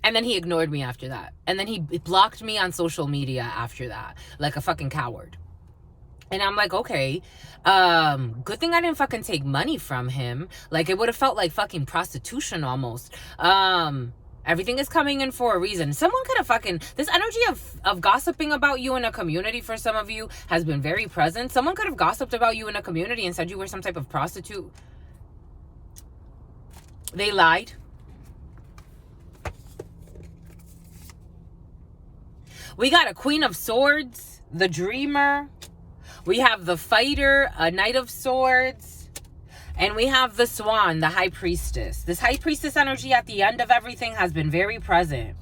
then he ignored me after that. And then he blocked me on social media after that, like a fucking coward. And I'm like, okay, good thing I didn't fucking take money from him. Like, it would have felt like fucking prostitution almost. Everything is coming in for a reason. Someone could have fucking... This energy of gossiping about you in a community for some of you has been very present. Someone could have gossiped about you in a community and said you were some type of prostitute. They lied. We got a Queen of Swords, the Dreamer. We have the Fighter, a Knight of Swords. And we have the Swan, the High Priestess. This High Priestess energy at the end of everything has been very present.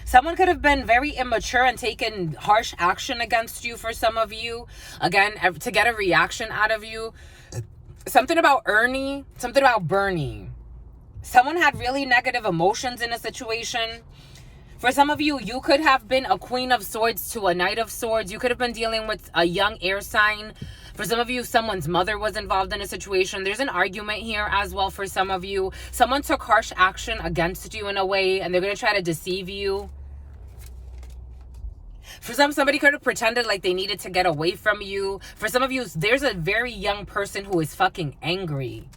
Someone could have been very immature and taken harsh action against you for some of you. Again, to get a reaction out of you. Something about Ernie, something about Bernie. Someone had really negative emotions in a situation. For some of you, you could have been a Queen of Swords to a Knight of Swords. You could have been dealing with a young air sign. For some of you, someone's mother was involved in a situation. There's an argument here as well for some of you. Someone took harsh action against you in a way, and they're going to try to deceive you. For somebody could have pretended like they needed to get away from you. For some of you, there's a very young person who is fucking angry,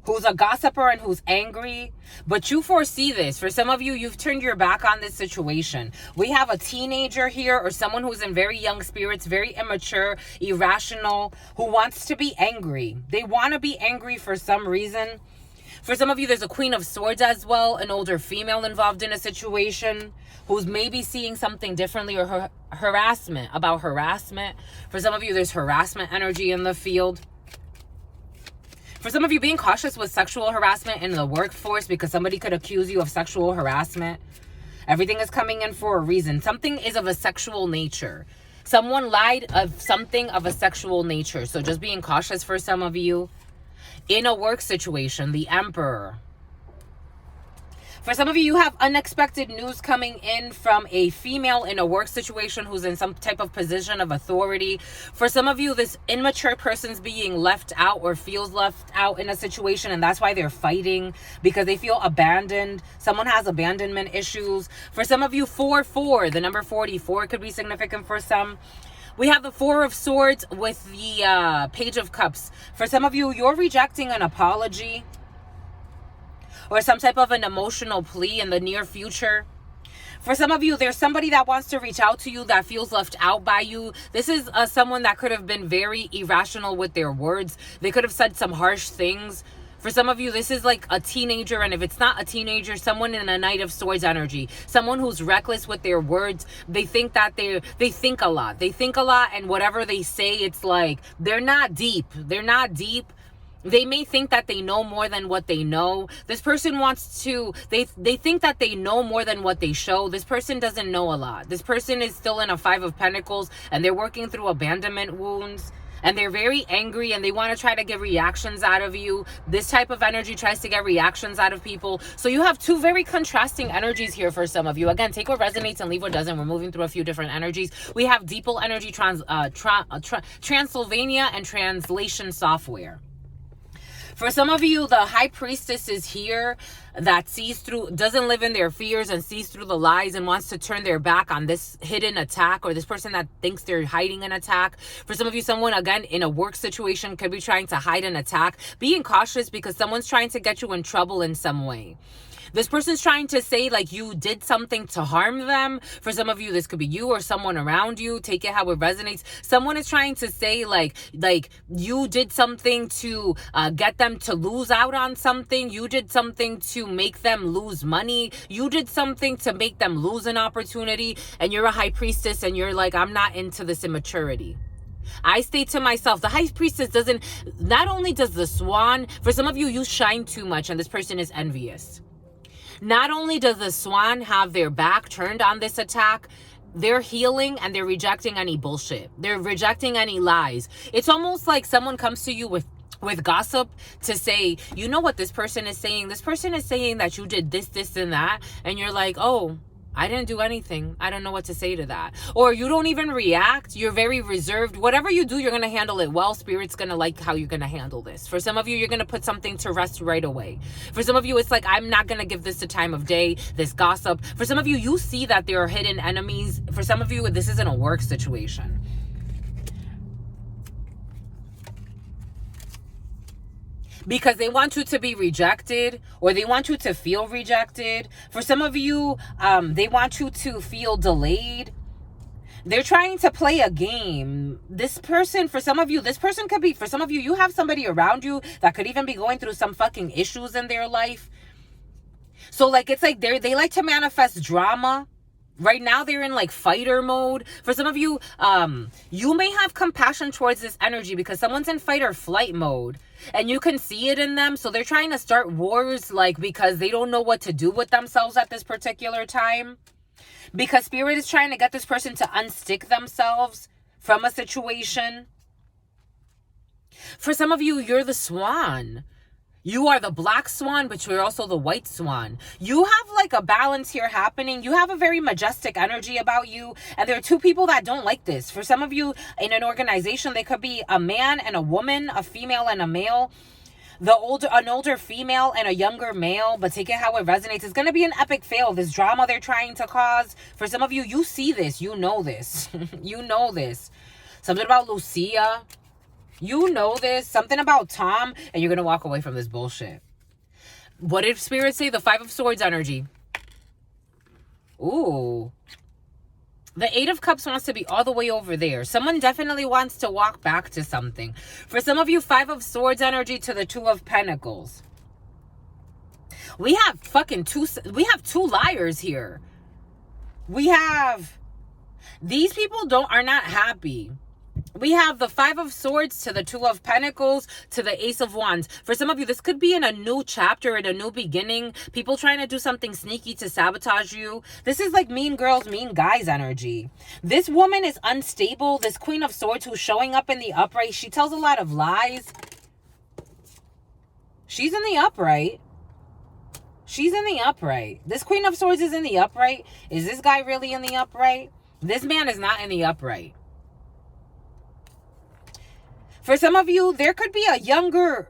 who's a gossiper and who's angry, but you foresee this. For some of you, you've turned your back on this situation. We have a teenager here, or someone who's in very young spirits, very immature, irrational, who wants to be angry. They want to be angry for some reason. For some of you, there's a Queen of Swords as well, an older female involved in a situation who's maybe seeing something differently, or harassment, about harassment. For some of you, there's harassment energy in the field. For some of you, being cautious with sexual harassment in the workforce, because somebody could accuse you of sexual harassment. Everything is coming in for a reason. Something is of a sexual nature. Someone lied of something of a sexual nature. So just being cautious for some of you. In a work situation, the Emperor. For some of you, you have unexpected news coming in from a female in a work situation who's in some type of position of authority. For some of you, this immature person's being left out or feels left out in a situation, and that's why they're fighting, because they feel abandoned. Someone has abandonment issues. For some of you, 4-4, the number 44 could be significant for some. We have the Four of Swords with the Page of Cups. For some of you, you're rejecting an apology or some type of an emotional plea in the near future. For some of you, there's somebody that wants to reach out to you that feels left out by you. This is someone that could have been very irrational with their words. They could have said some harsh things. For some of you, this is like a teenager, and if it's not a teenager, someone in a Knight of Swords energy. Someone who's reckless with their words. They think that they think a lot. They think a lot, and whatever they say, it's like they're not deep. They're not deep. They may think that they know more than what they know. This person wants to, they think that they know more than what they show. This person doesn't know a lot. This person is still in a Five of Pentacles, and they're working through abandonment wounds. And they're very angry, and they want to try to get reactions out of you. This type of energy tries to get reactions out of people. So you have two very contrasting energies here for some of you. Again, take what resonates and leave what doesn't. We're moving through a few different energies. We have Deeple energy, Transylvania, and translation software. For some of you, the High Priestess is here that sees through, doesn't live in their fears and sees through the lies and wants to turn their back on this hidden attack, or this person that thinks they're hiding an attack. For some of you, someone, again, in a work situation could be trying to hide an attack. Being cautious because someone's trying to get you in trouble in some way. This person's trying to say like you did something to harm them. For some of you, this could be you or someone around you. Take it how it resonates. Someone is trying to say like you did something to get them to lose out on something. You did something to make them lose money. You did something to make them lose an opportunity. And you're a High Priestess, and you're like, I'm not into this immaturity. I stay to myself. The high priestess doesn't, not only does the swan, for some of you, you shine too much and this person is envious. Not only does the swan have their back turned on this attack, they're healing and they're rejecting any bullshit. They're rejecting any lies. It's almost like someone comes to you with gossip to say, you know what this person is saying? This person is saying that you did this, this, and that. And you're like, oh, I didn't do anything. I don't know what to say to that. Or you don't even react. You're very reserved. Whatever you do, you're going to handle it well. Spirit's going to like how you're going to handle this. For some of you, you're going to put something to rest right away. For some of you, it's like, I'm not going to give this the time of day, this gossip. For some of you, you see that there are hidden enemies. For some of you, this isn't a work situation. Because they want you to be rejected, or they want you to feel rejected. For some of you, they want you to feel delayed. They're trying to play a game. This person, for some of you, this person could be, for some of you, you have somebody around you that could even be going through some fucking issues in their life. So like, it's like they like to manifest drama. Right now, they're in like fighter mode. For some of you, you may have compassion towards this energy because someone's in fight or flight mode and you can see it in them. So they're trying to start wars, like, because they don't know what to do with themselves at this particular time. Because Spirit is trying to get this person to unstick themselves from a situation. For some of you, you're the swan. You are the black swan, but you're also the white swan. You have like a balance here happening. You have a very majestic energy about you. And there are two people that don't like this. For some of you in an organization, they could be a man and a woman, a female and a male. An older female and a younger male, but take it how it resonates. It's going to be an epic fail. This drama they're trying to cause. For some of you, you see this. You know this. You know this. Something about Lucia. You know this. Something about Tom. And you're going to walk away from this bullshit. What did Spirit say? The 5 of Swords energy. Ooh. The 8 of Cups wants to be all the way over there. Someone definitely wants to walk back to something. For some of you, 5 of Swords energy to the 2 of Pentacles. We have two liars here. We have, these people are not happy. We have the 5 of Swords to the 2 of Pentacles to the Ace of Wands. For some of you, this could be in a new chapter, in a new beginning. People trying to do something sneaky to sabotage you. This is like mean girls, mean guys energy. This woman is unstable. This Queen of Swords who's showing up in the upright, she tells a lot of lies. She's in the upright. She's in the upright. This Queen of Swords is in the upright. Is this guy really in the upright? This man is not in the upright. For some of you, there could be a younger,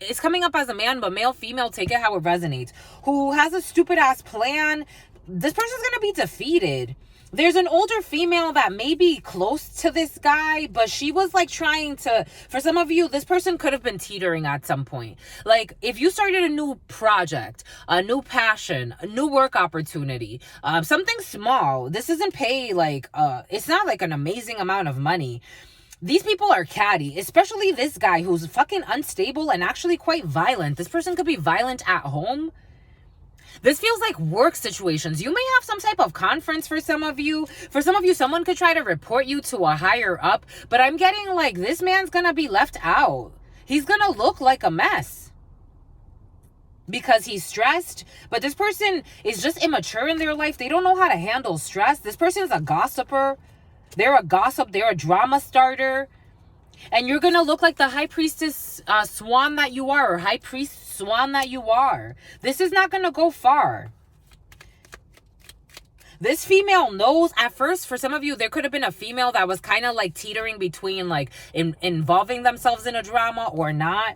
it's coming up as a man, but male, female, take it how it resonates, who has a stupid ass plan. This person's going to be defeated. There's an older female that may be close to this guy, but she was like trying to, for some of you, this person could have been teetering at some point. Like if you started a new project, a new passion, a new work opportunity, something small, this isn't pay like, it's not like an amazing amount of money. These people are catty, especially this guy who's fucking unstable and actually quite violent. This person could be violent at home. This feels like work situations. You may have some type of conference for some of you. For some of you, someone could try to report you to a higher up. But I'm getting like this man's going to be left out. He's going to look like a mess because he's stressed. But this person is just immature in their life. They don't know how to handle stress. This person is a gossiper. They're a gossip. They're a drama starter. And you're going to look like the high priestess swan that you are, or high priest swan that you are. This is not going to go far. This female knows at first, for some of you, there could have been a female that was kind of like teetering between like involving themselves in a drama or not.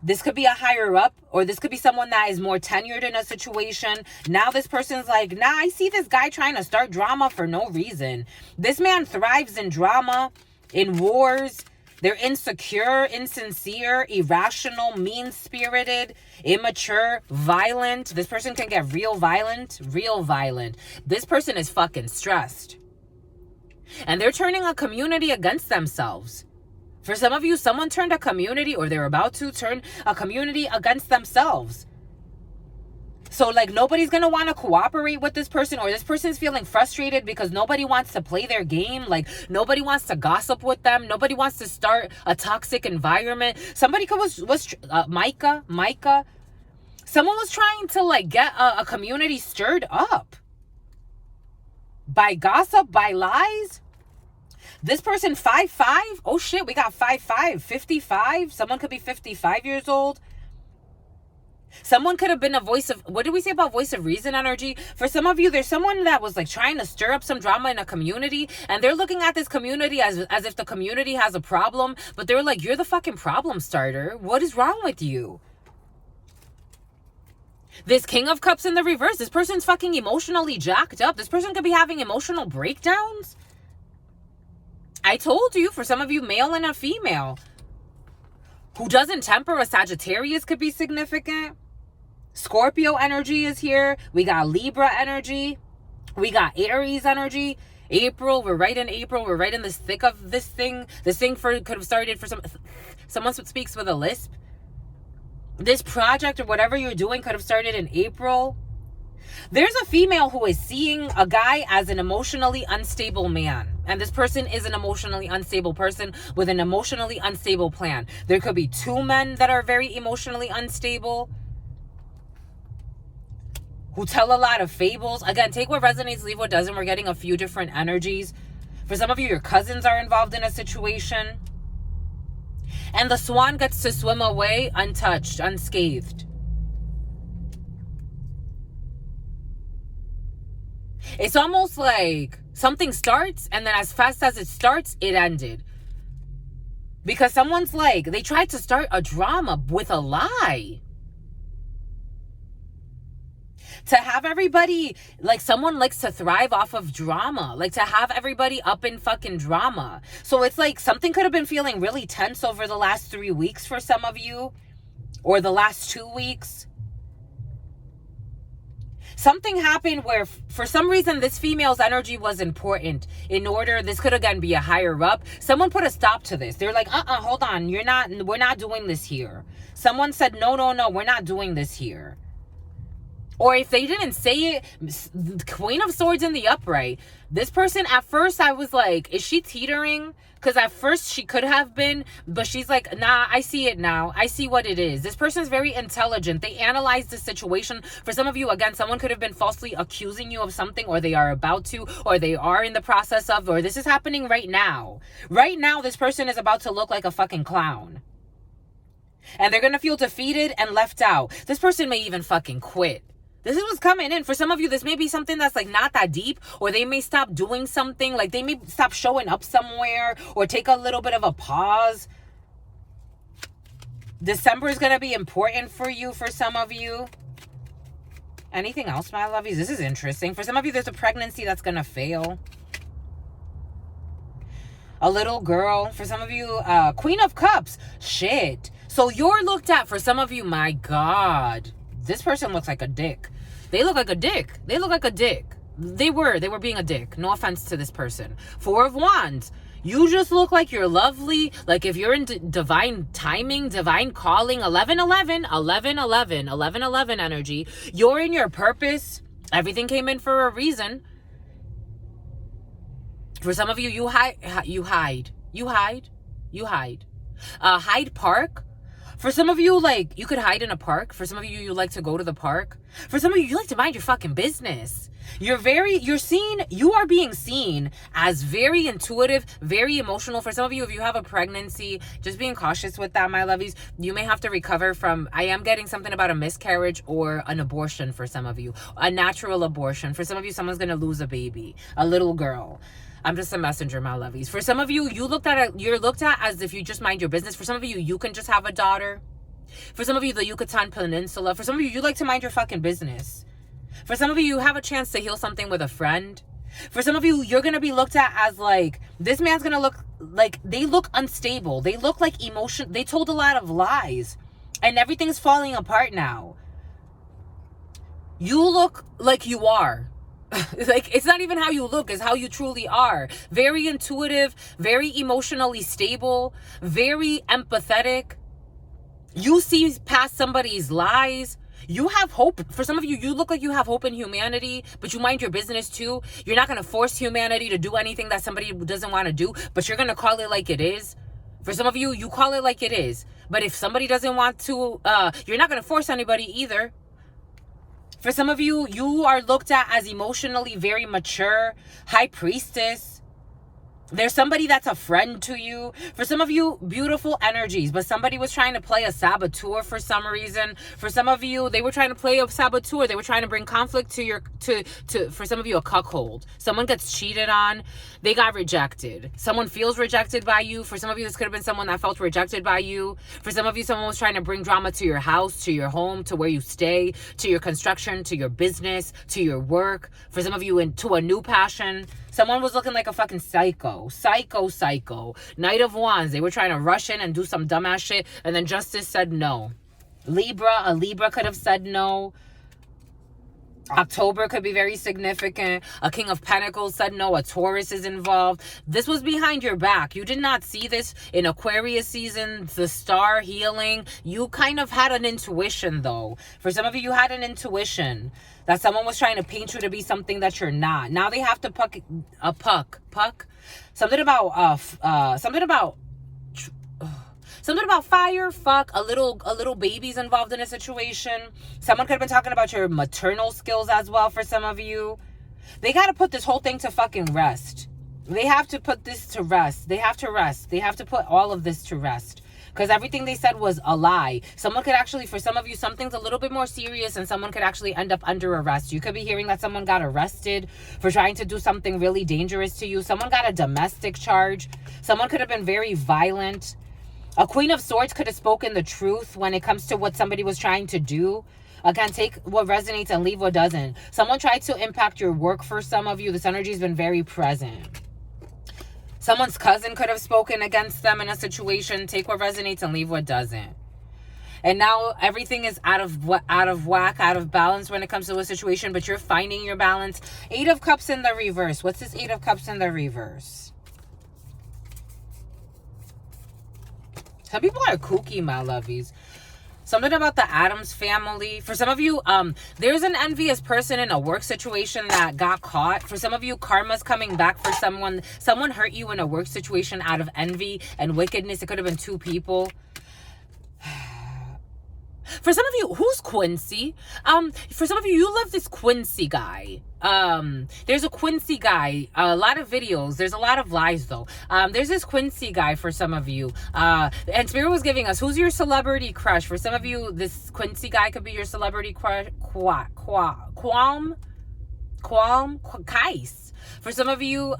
This could be a higher up, or this could be someone that is more tenured in a situation. Now this person's like, nah, I see this guy trying to start drama for no reason. This man thrives in drama, in wars. They're insecure, insincere, irrational, mean-spirited, immature, violent. This person can get real violent, real violent. This person is fucking stressed. And they're turning a community against themselves. For some of you, someone turned a community, or they're about to turn a community against themselves. So like nobody's going to want to cooperate with this person, or this person's feeling frustrated because nobody wants to play their game. Like nobody wants to gossip with them. Nobody wants to start a toxic environment. Somebody was Micah. Someone was trying to like get a community stirred up by gossip, by lies. This person 5'5". Oh shit, we got 5'5", 55. Someone could be 55 years old. Someone could have been a voice of, what did we say about voice of reason energy? For some of you, there's someone that was like trying to stir up some drama in a community, and they're looking at this community as if the community has a problem, but they're like, you're the fucking problem starter. What is wrong with you? This King of Cups in the reverse. This person's fucking emotionally jacked up. This person could be having emotional breakdowns. I told you, for some of you, male and a female. Who doesn't temper, a Sagittarius could be significant. Scorpio energy is here. We got Libra energy. We got Aries energy. April, we're right in April. We're right in the thick of this thing. This thing could have started for someone speaks with a lisp. This project or whatever you're doing could have started in April. There's a female who is seeing a guy as an emotionally unstable man. And this person is an emotionally unstable person with an emotionally unstable plan. There could be two men that are very emotionally unstable, who tell a lot of fables. Again, take what resonates, leave what doesn't. We're getting a few different energies. For some of you, your cousins are involved in a situation. And the swan gets to swim away untouched, unscathed. It's almost like something starts, and then as fast as it starts, it ended. Because someone's like, they tried to start a drama with a lie. To have everybody, like someone likes to thrive off of drama. Like to have everybody up in fucking drama. So it's like something could have been feeling really tense over the last 3 weeks for some of you. Or the last 2 weeks. Something happened where for some reason this female's energy was important. In order, this could again be a higher up. Someone put a stop to this. They're like, hold on. We're not doing this here. Someone said, no, we're not doing this here. Or if they didn't say it, Queen of Swords in the upright. This person, at first I was like, is she teetering? Because at first she could have been, but she's like, nah, I see it now. I see what it is. This person is very intelligent. They analyze the situation. For some of you, again, someone could have been falsely accusing you of something, or they are about to, or they are in the process of, or this is happening right now. Right now, this person is about to look like a fucking clown. And they're going to feel defeated and left out. This person may even fucking quit. This is what's coming in. For some of you, this may be something that's like not that deep, or they may stop doing something, like they may stop showing up somewhere, or take a little bit of a pause. December is going to be important for you, for some of you. Anything else, my lovies? This is interesting. For some of you, there's a pregnancy that's going to fail. A little girl. For some of you, Queen of Cups. Shit. So you're looked at, for some of you, my God. This person looks like a dick. They look like a dick. They look like a dick. They were being a dick. No offense to this person. Four of Wands. You just look like you're lovely. Like if you're in divine timing, divine calling, 11-11, 11-11, 11-11 energy. You're in your purpose. Everything came in for a reason. For some of you, you hide. Hyde Park. For some of you, like, you could hide in a park. For some of you, you like to go to the park. For some of you, you like to mind your fucking business. You are being seen as very intuitive, very emotional. For some of you, if you have a pregnancy, just being cautious with that, my lovies. You may have to recover from, I am getting something about a miscarriage or an abortion for some of you. A natural abortion. For some of you, someone's going to lose a baby, a little girl. I'm just a messenger, my lovies. For some of you, you're looked at as if you just mind your business. For some of you, you can just have a daughter. For some of you, the Yucatan Peninsula. For some of you, you like to mind your fucking business. For some of you, you have a chance to heal something with a friend. For some of you, you're going to be looked at as like, this man's going to look like, they look unstable. They look like emotion. They told a lot of lies. And everything's falling apart now. You look like you are. Like, it's not even how you look, it's how you truly are. Very intuitive, very emotionally stable, very empathetic. You see past somebody's lies. You have hope. For some of you, you look like you have hope in humanity, but you mind your business too. You're not going to force humanity to do anything that somebody doesn't want to do, but you're going to call it like it is. For some of you, you call it like it is. But if somebody doesn't want to, you're not going to force anybody either. For some of you, you are looked at as emotionally very mature, high priestess. There's somebody that's a friend to you. For some of you, beautiful energies, but somebody was trying to play a saboteur for some reason. For some of you, they were trying to play a saboteur. They were trying to bring conflict for some of you, a cuckold. Someone gets cheated on. They got rejected. Someone feels rejected by you. For some of you, this could have been someone that felt rejected by you. For some of you, someone was trying to bring drama to your house, to your home, to where you stay, to your construction, to your business, to your work. For some of you, into a new passion. Someone was looking like a fucking psycho. Psycho. Knight of Wands. They were trying to rush in and do some dumbass shit. And then justice said no. A Libra could have said no. October could be very significant. A King of Pentacles said no. A Taurus is involved. This was behind your back. You did not see this in Aquarius season, the star healing. You kind of had an intuition though. For some of you, you had an intuition that someone was trying to paint you to be something that you're not. Now they have to puck. Something about fire, fuck, a little baby's involved in a situation. Someone could have been talking about your maternal skills as well for some of you. They got to put this whole thing to fucking rest. They have to put this to rest. They have to rest. They have to put all of this to rest. Because everything they said was a lie. Someone could actually, for some of you, something's a little bit more serious and someone could actually end up under arrest. You could be hearing that someone got arrested for trying to do something really dangerous to you. Someone got a domestic charge. Someone could have been very violent. A Queen of Swords could have spoken the truth when it comes to what somebody was trying to do. Again, take what resonates and leave what doesn't. Someone tried to impact your work for some of you. This energy has been very present. Someone's cousin could have spoken against them in a situation. Take what resonates and leave what doesn't. And now everything is out of whack, out of balance when it comes to a situation, but you're finding your balance. 8 of Cups in the reverse. What's this 8 of Cups in the reverse? Some people are kooky, my lovies. Something about the Addams family. For some of you, there's an envious person in a work situation that got caught. For some of you, karma's coming back for someone. Someone hurt you in a work situation out of envy and wickedness. It could have been 2 people. For some of you, who's Quincy? For some of you, you love this Quincy guy. There's a Quincy guy, a lot of videos. There's a lot of lies though. There's this Quincy guy for some of you. And Spirit was giving us, who's your celebrity crush? For some of you, this Quincy guy could be your celebrity crush. Kais. For some of you,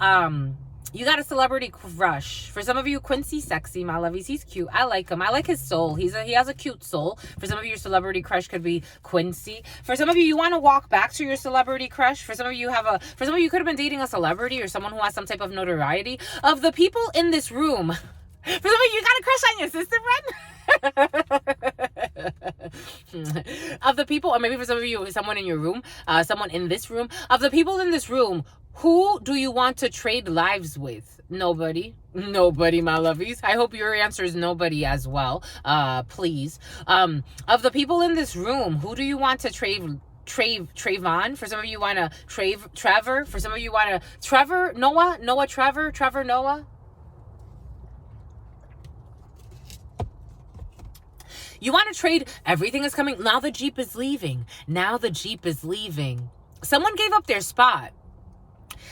you got a celebrity crush. For some of you, Quincy sexy, my lovies. He's cute. I like him. I like his soul. He has a cute soul. For some of you, your celebrity crush could be Quincy. For some of you, you want to walk back to your celebrity crush. For some of you, you could have been dating a celebrity or someone who has some type of notoriety. Of the people in this room, for some of you, you got a crush on your sister, friend. Of the people, or maybe for some of you, someone in your room, someone in this room. Of the people in this room, who do you want to trade lives with? Nobody, my lovies. I hope your answer is nobody as well. Please. Of the people in this room, who do you want to Trayvon? For some of you want to Trevor. For some of you want to Trevor, Noah, Trevor, Noah. You want to trade. Everything is coming. Now the Jeep is leaving. Someone gave up their spot.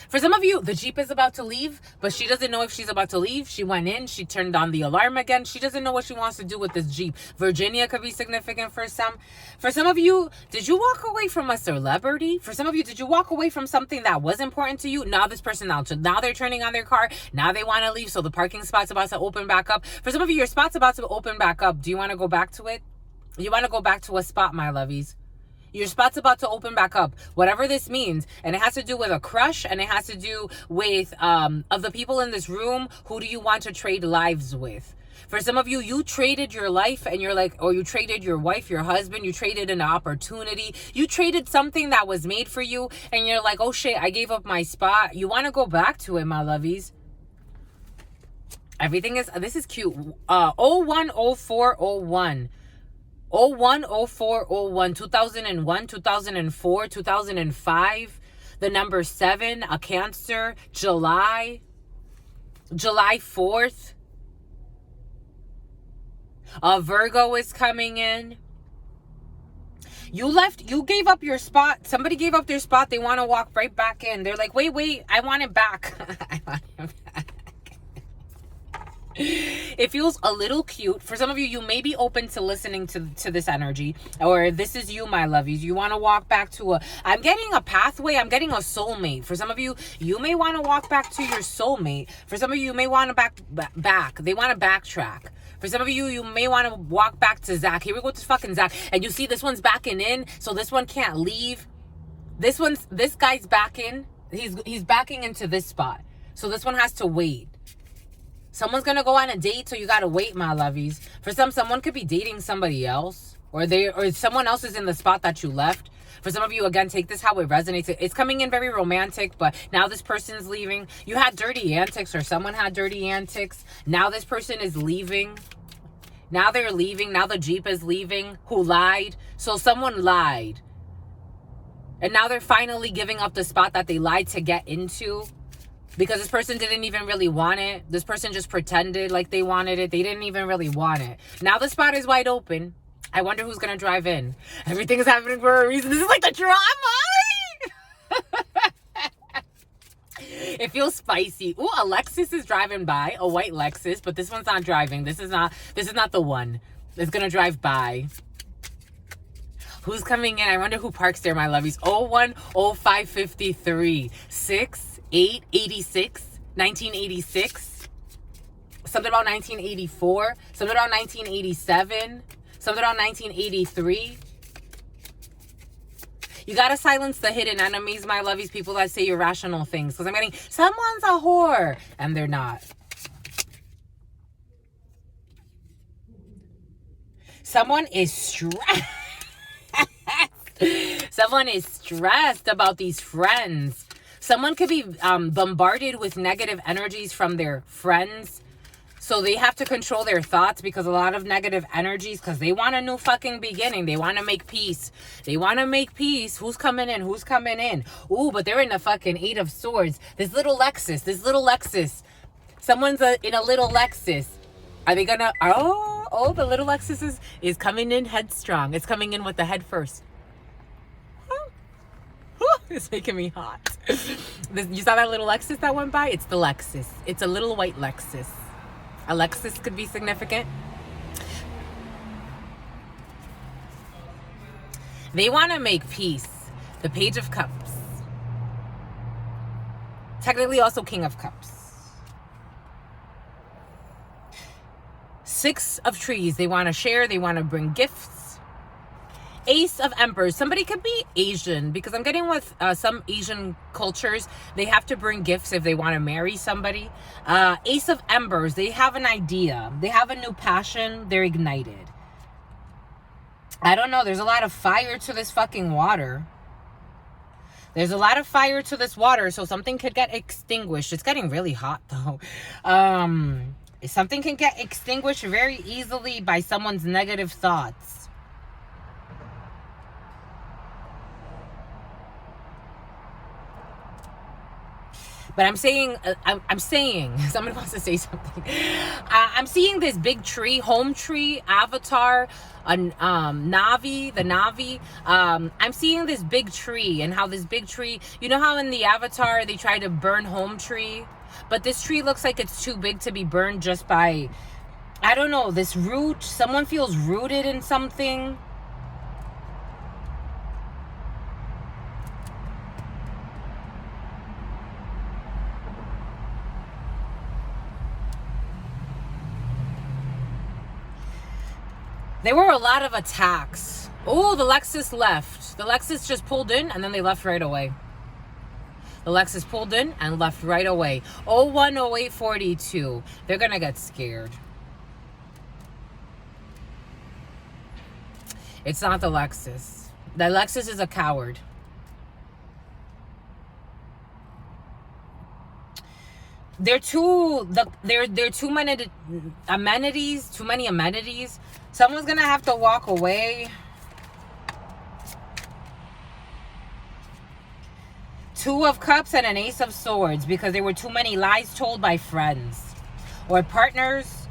For some of you, the Jeep is about to leave, but she doesn't know if she's about to leave. She went in, she turned on the alarm again. She doesn't know what she wants to do with this Jeep. Virginia could be significant for some. For some of you, did you walk away from a celebrity? For some of you, did you walk away from something that was important to you? Now this person, now they're turning on their car. Now they want to leave, so the parking spot's about to open back up. For some of you, your spot's about to open back up. Do you want to go back to it? You want to go back to a spot, my lovies. Your spot's about to open back up, whatever this means. And it has to do with a crush, and it has to do with, of the people in this room, who do you want to trade lives with? For some of you, you traded your life and you're like, or you traded your wife, your husband, you traded an opportunity. You traded something that was made for you and you're like, oh shit, I gave up my spot. You want to go back to it, my lovies. Everything is, this is cute. 010401. 01, 04, 01, 2001, 2004, 2005. The number 7, a Cancer, July 4th. A Virgo is coming in. You gave up your spot. Somebody gave up their spot. They want to walk right back in. They're like, wait, I want it back. I want it back. It feels a little cute. For some of you, you may be open to listening to this energy, or this is you, my lovies. You want to walk back to I'm getting a pathway. I'm getting a soulmate. For some of you, you may want to walk back to your soulmate. For some of you, you may want to back. They want to backtrack. For some of you, you may want to walk back to Zach. Here we go to fucking Zach. And you see this one's backing in, so this one can't leave. This guy's backing. He's backing into this spot. So this one has to wait. Someone's going to go on a date, so you got to wait, my lovies. For someone could be dating somebody else, or someone else is in the spot that you left. For some of you, again, take this how it resonates. It's coming in very romantic, but now this person's leaving. You had dirty antics, or someone had dirty antics. Now this person is leaving. Now they're leaving. Now the Jeep is leaving. Who lied? So someone lied. And now they're finally giving up the spot that they lied to get into. Because this person didn't even really want it. This person just pretended like they wanted it. They didn't even really want it. Now the spot is wide open. I wonder who's going to drive in. Everything is happening for a reason. This is like the drama. It feels spicy. Ooh, a Lexus is driving by. A white Lexus. But this one's not driving. This is not the one. It's going to drive by. Who's coming in? I wonder who parks there, my lovies. 01, 05, 53. 6. 8, 86, 1986, something about 1984, something about 1987, something about 1983. You got to silence the hidden enemies, my lovies, people that say irrational things. Because I'm getting, someone's a whore, and they're not. Someone is stressed. Someone is stressed about these friends. Someone could be bombarded with negative energies from their friends. So they have to control their thoughts because a lot of negative energies, because they want a new fucking beginning. They want to make peace. They want to make peace. Who's coming in? Who's coming in? Ooh, but they're in the fucking 8 of Swords. This little Lexus. Someone's in a little Lexus. Are they gonna... Oh, the little Lexus is coming in headstrong. It's coming in with the head first. It's making me hot. You saw that little Lexus that went by? It's the Lexus. It's a little white Lexus. A Lexus could be significant. They want to make peace. The Page of Cups. Technically also King of Cups. 6 of Trees. They want to share. They want to bring gifts. Ace of Embers. Somebody could be Asian, because I'm getting with some Asian cultures, they have to bring gifts if they want to marry somebody. Ace of Embers. They have an idea. They have a new passion. They're ignited. I don't know. There's a lot of fire to this fucking water. There's a lot of fire to this water, so something could get extinguished. It's getting really hot, though. Something can get extinguished very easily by someone's negative thoughts. But I'm saying, somebody wants to say something. I'm seeing this big tree, home tree, avatar, Navi, the Navi. I'm seeing this big tree, and how this big tree, you know how in the avatar they try to burn home tree? But this tree looks like it's too big to be burned just by, I don't know, this root. Someone feels rooted in something. There were a lot of attacks. Oh, the Lexus left. The Lexus just pulled in and then they left right away. The Lexus pulled in and left right away. 010842. They're going to get scared. It's not the Lexus. The Lexus is a coward. There are too many amenities Someone's gonna have to walk away. Two of Cups and an Ace of Swords because there were too many lies told by friends or partners.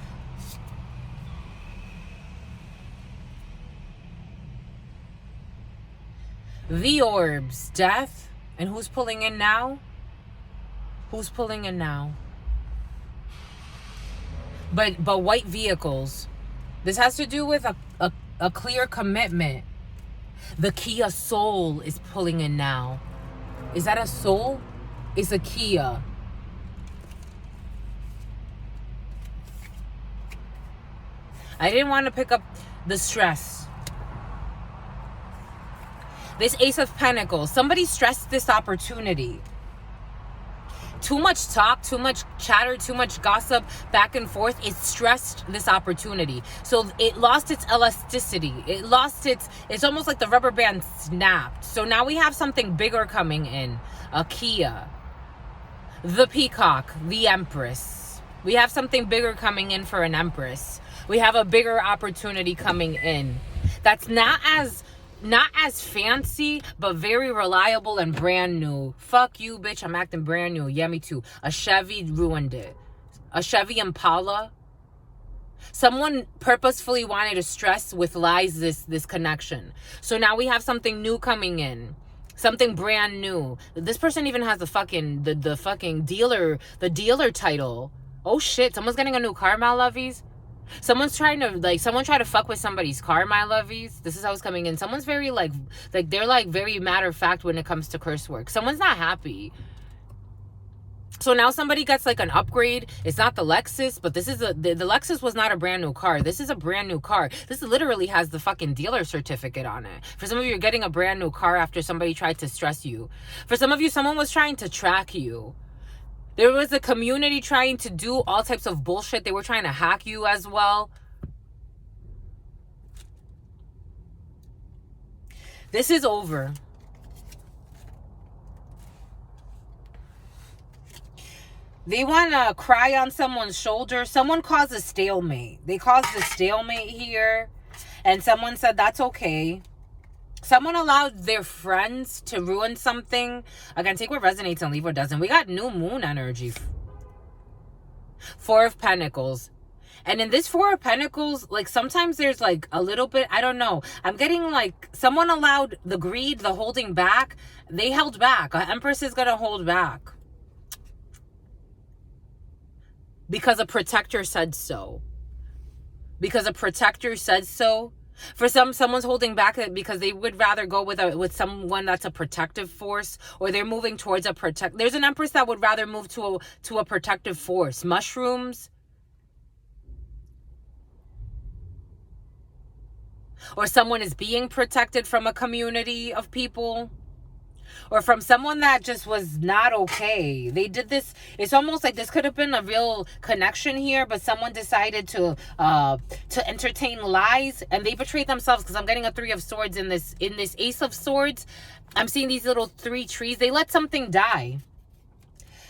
The Orbs, Death. And who's pulling in now? Who's pulling in now? But white vehicles. This has to do with a clear commitment. The Kia Soul is pulling in now. Is that a soul? It's a Kia. I didn't want to pick up the stress. This Ace of Pentacles. Somebody stressed this opportunity. Too much talk, too much chatter, too much gossip back and forth. It stressed this opportunity. So it lost its elasticity. It lost it's almost like the rubber band snapped. So now we have something bigger coming in. A Kia. The Peacock. The Empress. We have something bigger coming in for an Empress. We have a bigger opportunity coming in. That's not as fancy, but very reliable and brand new. Fuck you, bitch. I'm acting brand new. Yeah, me too. A Chevy ruined it. A Chevy Impala. Someone purposefully wanted to stress with lies this connection. So now we have something new coming in. Something brand new. This person even has the fucking dealer title. Oh shit, someone's getting a new car, my lovies. Someone tried to fuck with somebody's car, my lovies. This is how it's coming in. Someone's very they're very matter of fact when it comes to curse work. Someone's not happy. So now somebody gets like an upgrade. It's not the Lexus, but this is the Lexus was not a brand new car. This is a brand new car. This literally has the fucking dealer certificate on it. For some of you, you're getting a brand new car after somebody tried to stress you. For some of you, someone was trying to track you. There was a community trying to do all types of bullshit. They were trying to hack you as well. This is over. They want to cry on someone's shoulder. Someone caused a stalemate. They caused a stalemate here. And someone said, that's okay. Someone allowed their friends to ruin something. Again, take what resonates and leave what doesn't. We got new moon energy. Four of Pentacles. And in this Four of Pentacles, like sometimes there's like a little bit, I don't know. I'm getting like someone allowed the greed, the holding back. They held back. An Empress is going to hold back. Because a protector said so. Because a protector said so. For someone's holding back because they would rather go with someone that's a protective force, or they're moving towards a protect. There's an Empress that would rather move to a protective force. Mushrooms. Or someone is being protected from a community of people. Or from someone that just was not okay. They did this. It's almost like this could have been a real connection here, but someone decided to entertain lies, and they betrayed themselves. Because I'm getting a Three of Swords in this Ace of Swords. I'm seeing these little three trees. They let something die.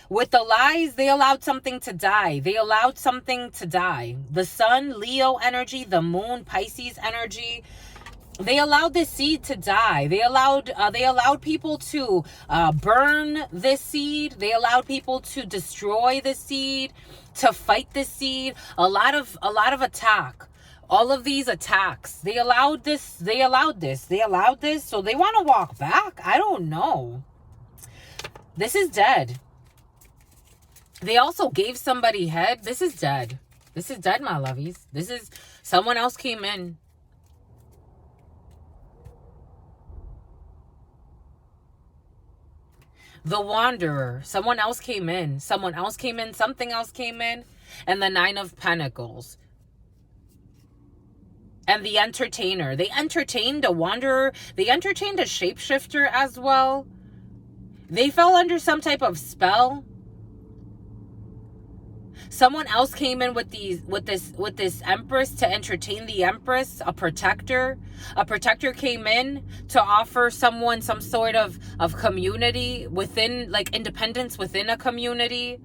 With the lies, they allowed something to die. They allowed something to die. The Sun, Leo energy, the Moon, Pisces energy. They allowed this seed to die. They allowed people to burn this seed. They allowed people to destroy the seed, to fight the seed. A lot of attack. All of these attacks. They allowed this. They allowed this. They allowed this. So they want to walk back. I don't know. This is dead. They also gave somebody head. This is dead. This is dead, my lovies. This is someone else came in. The Wanderer. Someone else came in. Someone else came in. Something else came in. And the Nine of Pentacles. And the Entertainer. They entertained a Wanderer. They entertained a Shapeshifter as well. They fell under some type of spell. Someone else came in with this Empress to entertain the Empress, a protector. A protector came in to offer someone some sort of community within, like independence within a community.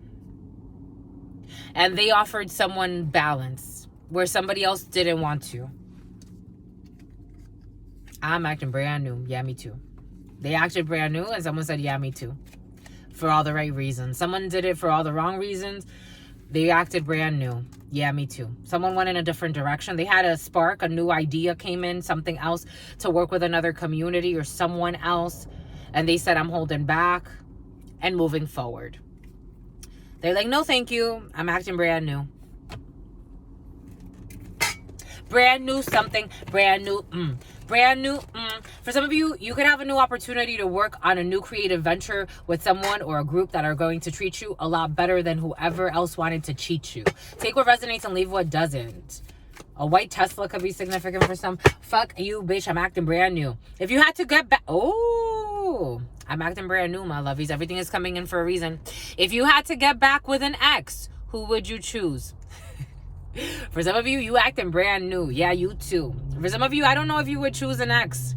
And they offered someone balance where somebody else didn't want to. I'm acting brand new. Yeah, me too. They acted brand new and someone said, yeah, me too. For all the right reasons. Someone did it for all the wrong reasons. They acted brand new. Yeah, me too. Someone went in a different direction. They had a spark, a new idea came in, something else to work with another community or someone else. And they said, I'm holding back and moving forward. They're like, no, thank you. I'm acting brand new. Brand new something, brand new, brand new. For some of you, you could have a new opportunity to work on a new creative venture with someone or a group that are going to treat you a lot better than whoever else wanted to cheat you. Take what resonates and leave what doesn't. A white Tesla could be significant for some. Fuck you, bitch. I'm acting brand new. If you had to get back, I'm acting brand new, my lovies. Everything is coming in for a reason. If you had to get back with an ex, who would you choose? For some of you, you acting brand new. Yeah, you too. For some of you, I don't know if you would choose an ex.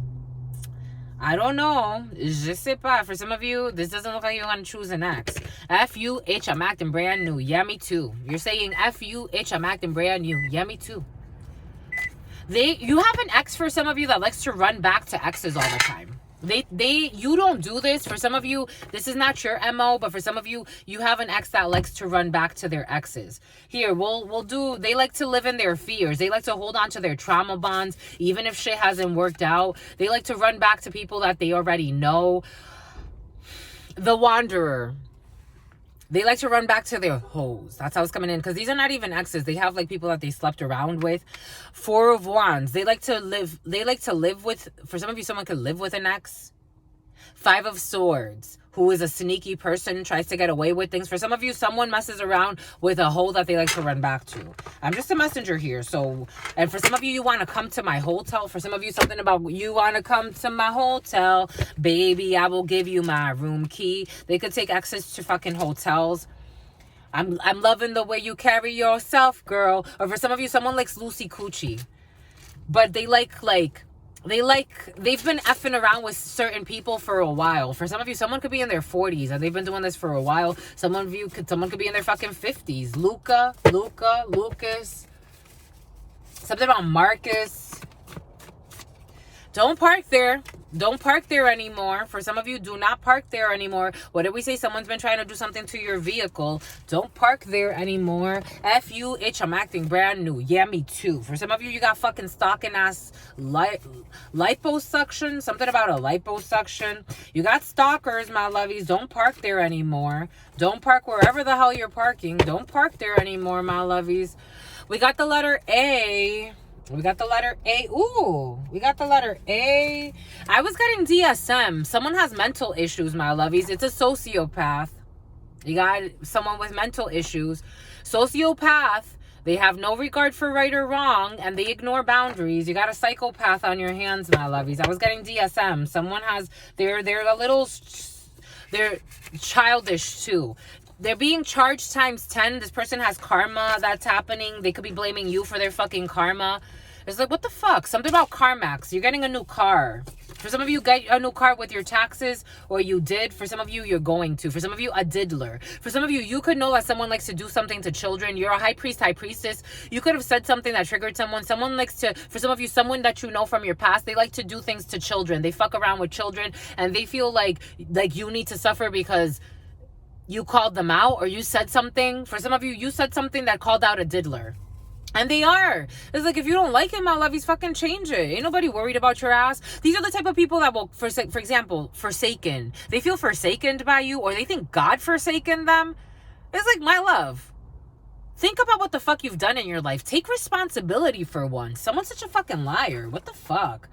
I don't know. Je sais pas. For some of you, this doesn't look like you want to choose an ex. F-U-H, I'm acting brand new. Yeah, me too. You're saying F-U-H, I'm acting brand new. Yeah, me too. You have an ex for some of you that likes to run back to exes all the time. You don't do this. For some of you, this is not your MO, but for some of you, you have an ex that likes to run back to their exes. Here, they like to live in their fears. They like to hold on to their trauma bonds, even if shit hasn't worked out. They like to run back to people that they already know. The Wanderer. They like to run back to their hoes. That's how it's coming in. Because these are not even exes. They have like people that they slept around with. Four of Wands. They like to live with, for some of you, someone could live with an ex. Five of Swords, who is a sneaky person, tries to get away with things. For some of you, someone messes around with a hole that they like to run back to. I'm just a messenger here. So, and for some of you, you want to come to my hotel. For some of you, something about you want to come to my hotel. Baby, I will give you my room key. They could take access to fucking hotels. I'm loving the way you carry yourself, girl. Or for some of you, someone likes Lucy Coochie. But they've been effing around with certain people for a while. For some of you, someone could be in their 40s and they've been doing this for a while. Someone could be in their fucking 50s. Lucas. Something about Marcus. Don't park there. Don't park there anymore. For some of you, do not park there anymore. What did we say? Someone's been trying to do something to your vehicle. Don't park there anymore. F-U-H, I'm acting brand new. Yeah, me too. For some of you, you got fucking stalking ass liposuction. Something about a liposuction. You got stalkers, my lovies. Don't park there anymore. Don't park wherever the hell you're parking. Don't park there anymore, my lovies. We got the letter A. We got the letter A. Ooh, we got the letter A. I was getting DSM. Someone has mental issues, my lovies. It's a sociopath. You got someone with mental issues. Sociopath. They have no regard for right or wrong, and they ignore boundaries. You got a psychopath on your hands, my lovies. I was getting DSM. Someone has, they're childish too. They're being charged times 10. This person has karma that's happening. They could be blaming you for their fucking karma. It's like, what the fuck? Something about CarMax. You're getting a new car. For some of you, get a new car with your taxes, or you did. For some of you, you're going to. For some of you, a diddler. For some of you, you could know that someone likes to do something to children. You're a high priest, high priestess. You could have said something that triggered someone. Someone likes to, for some of you, someone that you know from your past, they like to do things to children. They fuck around with children, and they feel like you need to suffer because you called them out or you said something. For some of you, you said something that called out a diddler. And they are. It's like, if you don't like him, my lovies, fucking change it. Ain't nobody worried about your ass. These are the type of people that will, for example, forsaken. They feel forsaken by you, or they think God forsaken them. It's like, my love, think about what the fuck you've done in your life. Take responsibility for once. Someone's such a fucking liar. What the fuck?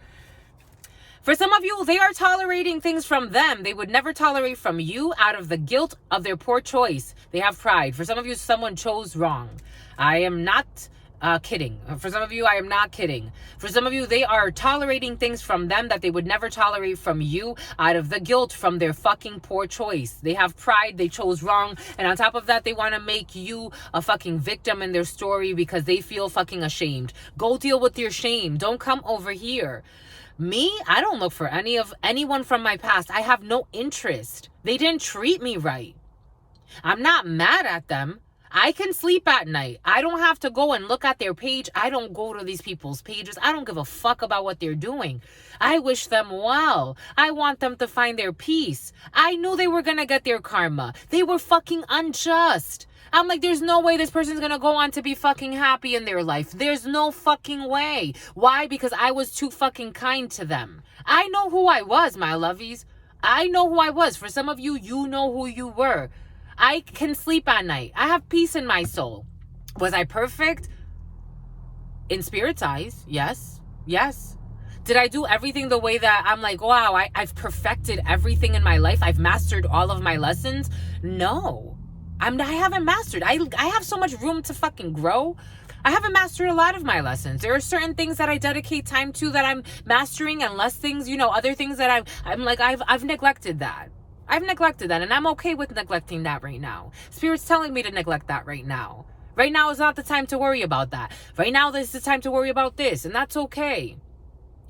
For some of you, they are tolerating things from them they would never tolerate from you out of the guilt of their poor choice. They have pride. For some of you, someone chose wrong. I am not kidding. For some of you, I am not kidding. For some of you, they are tolerating things from them that they would never tolerate from you out of the guilt from their fucking poor choice. They have pride. They chose wrong. And on top of that, they want to make you a fucking victim in their story because they feel fucking ashamed. Go deal with your shame. Don't come over here. Me, I don't look for anyone from my past. I have no interest. They didn't treat me right. I'm not mad at them. I can sleep at night. I don't have to go and look at their page. I don't go to these people's pages. I don't give a fuck about what they're doing. I wish them well. I want them to find their peace. I knew they were going to get their karma. They were fucking unjust. I'm like, there's no way this person's going to go on to be fucking happy in their life. There's no fucking way. Why? Because I was too fucking kind to them. I know who I was, my lovies. I know who I was. For some of you, you know who you were. I can sleep at night. I have peace in my soul. Was I perfect? In spirit's eyes, yes. Yes. Did I do everything the way that I'm like, wow, I've perfected everything in my life? I've mastered all of my lessons? No. I haven't mastered. I have so much room to fucking grow. I haven't mastered a lot of my lessons. There are certain things that I dedicate time to that I'm mastering, and less things, other things that I'm like, I've neglected that. I've neglected that, and I'm okay with neglecting that right now. Spirit's telling me to neglect that right now. Right now is not the time to worry about that. Right now, this is the time to worry about this, and that's okay.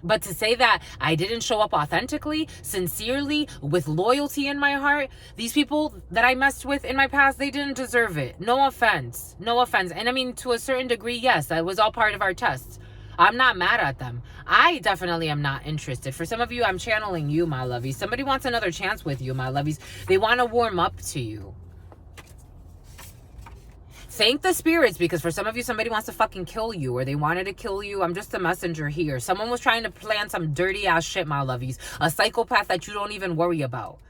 But to say that I didn't show up authentically, sincerely, with loyalty in my heart, these people that I messed with in my past, they didn't deserve it. No offense. No offense. And I mean, to a certain degree, yes, that was all part of our tests. I'm not mad at them. I definitely am not interested. For some of you, I'm channeling you, my lovies. Somebody wants another chance with you, my lovies. They want to warm up to you. Thank the spirits, because for some of you, somebody wants to fucking kill you, or they wanted to kill you. I'm just a messenger here. Someone was trying to plan some dirty ass shit, my lovies. A psychopath that you don't even worry about.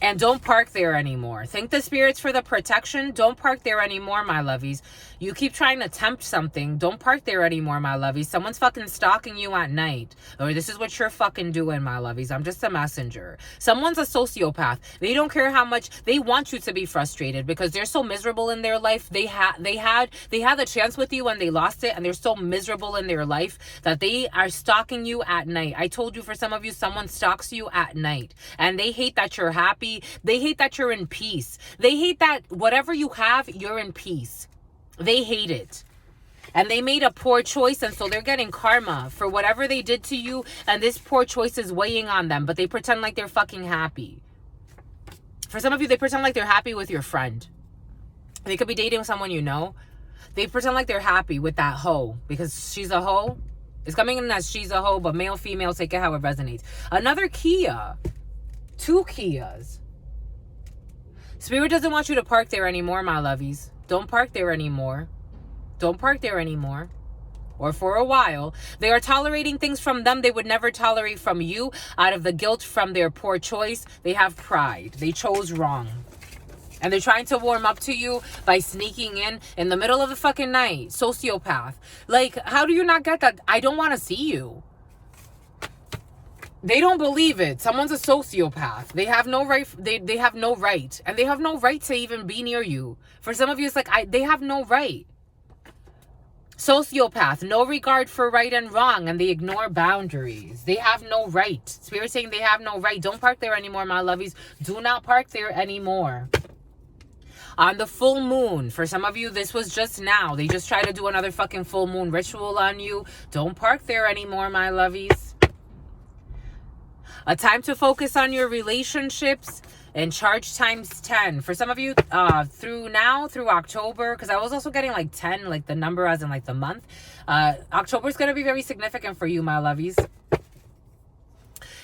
And don't park there anymore. Thank the spirits for the protection. Don't park there anymore, my lovies. You keep trying to tempt something. Don't park there anymore, my lovies. Someone's fucking stalking you at night. Or this is what you're fucking doing, my lovies. I'm just a messenger. Someone's a sociopath. They don't care how much. They want you to be frustrated because they're so miserable in their life. They had the chance with you and they lost it, and they're so miserable in their life that they are stalking you at night. I told you, for some of you, someone stalks you at night, and they hate that you're happy. They hate that you're in peace. They hate that whatever you have, you're in peace. They hate it. And they made a poor choice, and so they're getting karma for whatever they did to you, and this poor choice is weighing on them, but they pretend like they're fucking happy. For some of you, they pretend like they're happy with your friend. They could be dating someone you know. They pretend like they're happy with that hoe because she's a hoe. It's coming in as she's a hoe, but male, female, take it how it resonates. Another Kia. 2 Kias. Spirit doesn't want you to park there anymore, my lovies. Don't park there anymore. Don't park there anymore. Or for a while. They are tolerating things from them they would never tolerate from you out of the guilt from their poor choice. They have pride. They chose wrong. And they're trying to warm up to you by sneaking in the middle of the fucking night. Sociopath. Like, how do you not get that? I don't want to see you. They don't believe it. Someone's a sociopath. They have no right. They have no right. And they have no right to even be near you. For some of you, it's like, they have no right. Sociopath, no regard for right and wrong, and they ignore boundaries. They have no right. Spirit saying they have no right. Don't park there anymore, my lovies. Do not park there anymore. On the full moon, for some of you, this was just now. They just try to do another fucking full moon ritual on you. Don't park there anymore, my lovies. A time to focus on your relationships and charge times 10. For some of you, through October, because I was also getting like 10, like the number as in like the month. October is going to be very significant for you, my lovies.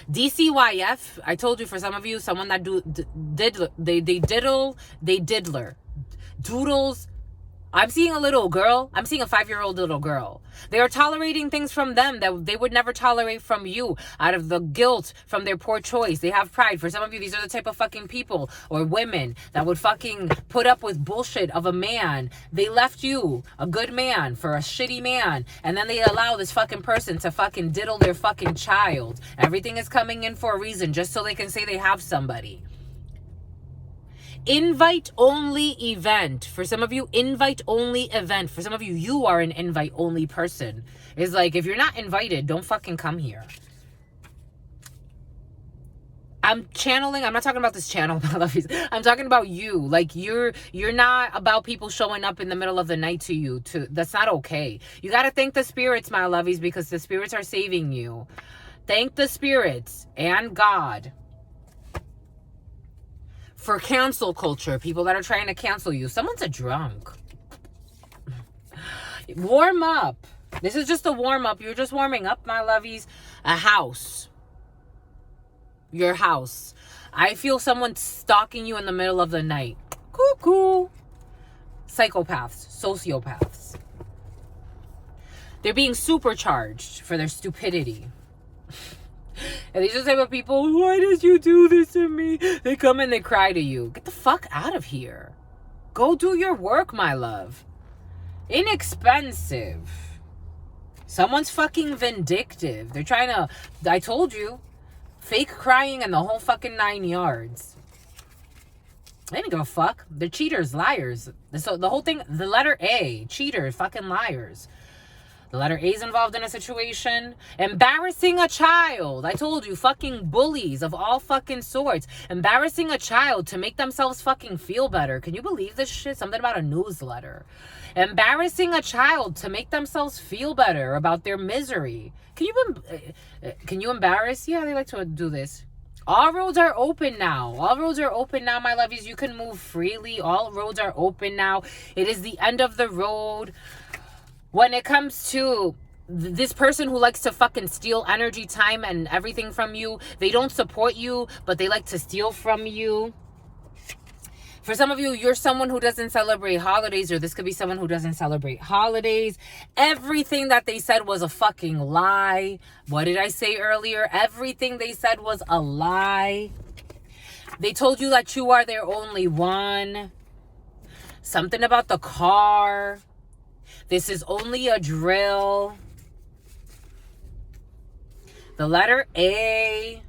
DCYF, I told you, for some of you, someone that diddler. Doodles. I'm seeing a little girl. I'm seeing a 5-year-old little girl. They are tolerating things from them that they would never tolerate from you out of the guilt from their poor choice. They have pride. For some of you, these are the type of fucking people or women that would fucking put up with bullshit of a man. They left you, a good man, for a shitty man. And then they allow this fucking person to fucking diddle their fucking child. Everything is coming in for a reason, just so they can say they have somebody. Invite only event. For some of you, invite only event. For some of you, you are an invite only person. It's like, if you're not invited, don't fucking come here. I'm not talking about this channel, my lovies. I'm talking about you. Like, you're not about people showing up in the middle of the night to you. That's not okay. You got to thank the spirits, my lovies, because the spirits are saving you. Thank the spirits and God For cancel culture, people that are trying to cancel you. Someone's a drunk. Warm up. This is just a warm up. You're just warming up, my lovies. A house. Your house. I feel someone stalking you in the middle of the night. Cuckoo. Psychopaths. Sociopaths. They're being supercharged for their stupidity. And these are the type of people, why did you do this to me? They come and they cry to you. Get the fuck out of here. Go do your work, my love. Inexpensive. Someone's fucking vindictive. They're trying to, I told you, fake crying and the whole fucking 9 yards. They didn't give a fuck. They're cheaters, liars. So the whole thing, the letter A, cheaters, fucking liars. The letter A is involved in a situation. Embarrassing a child. I told you, fucking bullies of all fucking sorts. Embarrassing a child to make themselves fucking feel better. Can you believe this shit? Something about a newsletter. Embarrassing a child to make themselves feel better about their misery. Can you embarrass? Yeah, they like to do this. All roads are open now. All roads are open now, my lovies. You can move freely. All roads are open now. It is the end of the road. When it comes to this person who likes to fucking steal energy, time, and everything from you, they don't support you, but they like to steal from you. For some of you, you're someone who doesn't celebrate holidays, or this could be someone who doesn't celebrate holidays. Everything that they said was a fucking lie. What did I say earlier? Everything they said was a lie. They told you that you are their only one. Something about the car. This is only a drill. The letter A,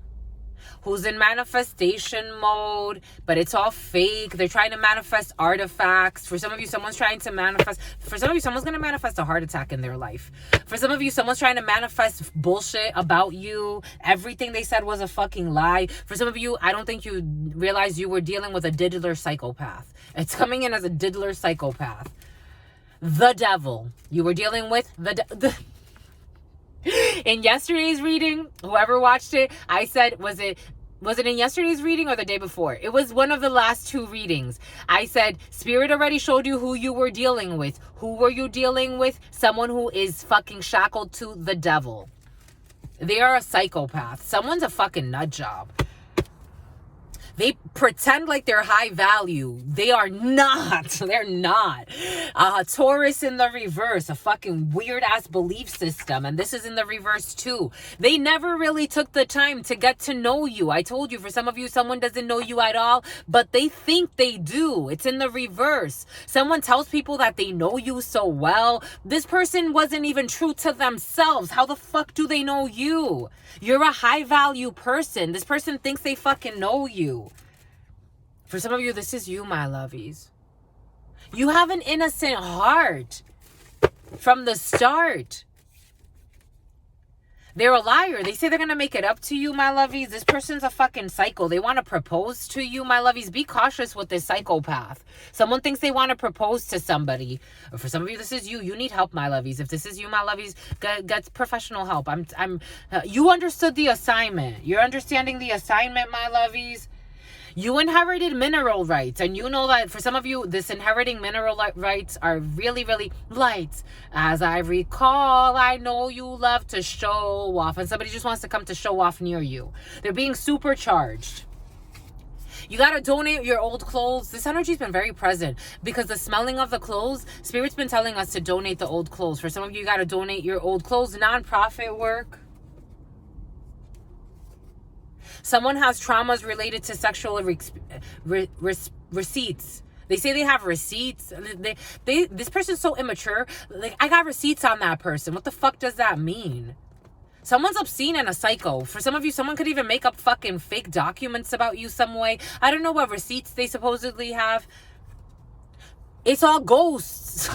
who's in manifestation mode, but it's all fake. They're trying to manifest artifacts. For some of you, someone's trying to manifest. For some of you, someone's going to manifest a heart attack in their life. For some of you, someone's trying to manifest bullshit about you. Everything they said was a fucking lie. For some of you, I don't think you realized you were dealing with a diddler psychopath. It's coming in as a diddler psychopath. The devil. You were dealing with in yesterday's reading, whoever watched it, I said, was it in yesterday's reading or the day before? It was one of the last two readings. I said, Spirit already showed you who you were dealing with. Who were you dealing with? Someone who is fucking shackled to the devil. They are a psychopath. Someone's a fucking nut job. They pretend like they're high value. They are not. They're not. Taurus in the reverse, a fucking weird ass belief system. And this is in the reverse too. They never really took the time to get to know you. I told you, for some of you, someone doesn't know you at all, but they think they do. It's in the reverse. Someone tells people that they know you so well. This person wasn't even true to themselves. How the fuck do they know you? You're a high value person. This person thinks they fucking know you. For some of you, this is you, my lovies. You have an innocent heart from the start. They're a liar. They say they're going to make it up to you, my lovies. This person's a fucking psycho. They want to propose to you, my lovies. Be cautious with this psychopath. Someone thinks they want to propose to somebody. Or for some of you, this is you. You need help, my lovies. If this is you, my lovies, get professional help. You understood the assignment. You're understanding the assignment, my lovies. You inherited mineral rights, and you know that for some of you, this inheriting mineral rights are really, really light. As I recall, I know you love to show off, and somebody just wants to come to show off near you. They're being supercharged. You got to donate your old clothes. This energy's been very present because the smelling of the clothes, Spirit's been telling us to donate the old clothes. For some of you, you got to donate your old clothes, nonprofit work. Someone has traumas related to sexual receipts. They say they have receipts. This person's so immature. Like, I got receipts on that person. What the fuck does that mean? Someone's obscene and a psycho. For some of you, someone could even make up fucking fake documents about you some way. I don't know what receipts they supposedly have. It's all ghosts.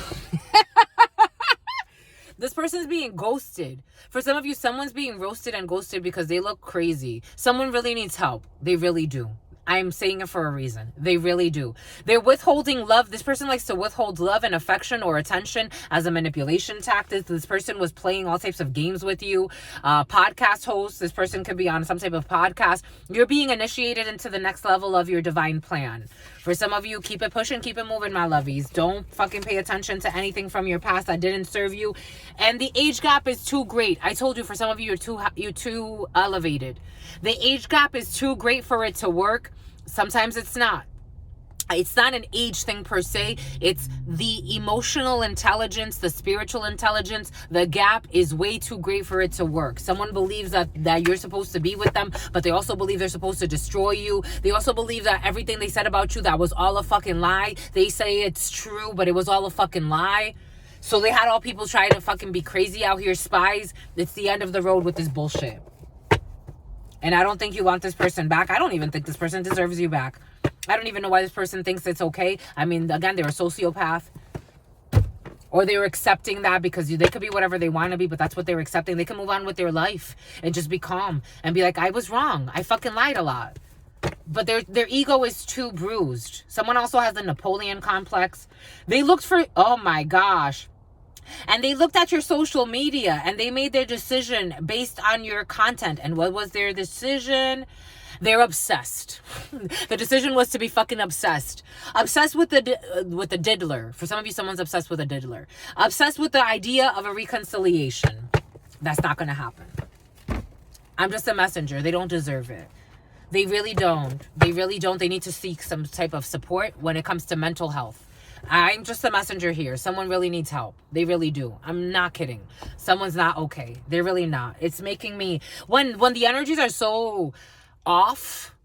This person's being ghosted. For some of you, someone's being roasted and ghosted because they look crazy. Someone really needs help. They really do. I'm saying it for a reason. They really do. They're withholding love. This person likes to withhold love and affection or attention as a manipulation tactic. This person was playing all types of games with you. Podcast host. This person could be on some type of podcast. You're being initiated into the next level of your divine plan. For some of you, keep it pushing, keep it moving, my lovies. Don't fucking pay attention to anything from your past that didn't serve you. And the age gap is too great. I told you, for some of you, you're too elevated. The age gap is too great for it to work. Sometimes it's not. It's not an age thing per se. It's the emotional intelligence, the spiritual intelligence. The gap is way too great for it to work. Someone believes that you're supposed to be with them, but they also believe they're supposed to destroy you. They also believe that everything they said about you, that was all a fucking lie. They say it's true, but it was all a fucking lie. So they had all people try to fucking be crazy out here, spies. It's the end of the road with this bullshit. And I don't think you want this person back. I don't even think this person deserves you back. I don't even know why this person thinks it's okay. I mean, again, they're a sociopath. Or they were accepting that because they could be whatever they want to be, but that's what they were accepting. They can move on with their life and just be calm and be like, I was wrong. I fucking lied a lot. But their ego is too bruised. Someone also has the Napoleon complex. They looked for, oh my gosh. And they looked at your social media and they made their decision based on your content. And what was their decision? They're obsessed. The decision was to be fucking obsessed. Obsessed with the diddler. For some of you, someone's obsessed with a diddler. Obsessed with the idea of a reconciliation. That's not going to happen. I'm just a messenger. They don't deserve it. They really don't. They really don't. They need to seek some type of support when it comes to mental health. I'm just a messenger here. Someone really needs help. They really do. I'm not kidding. Someone's not okay. They're really not. It's making me, when the energies are so off,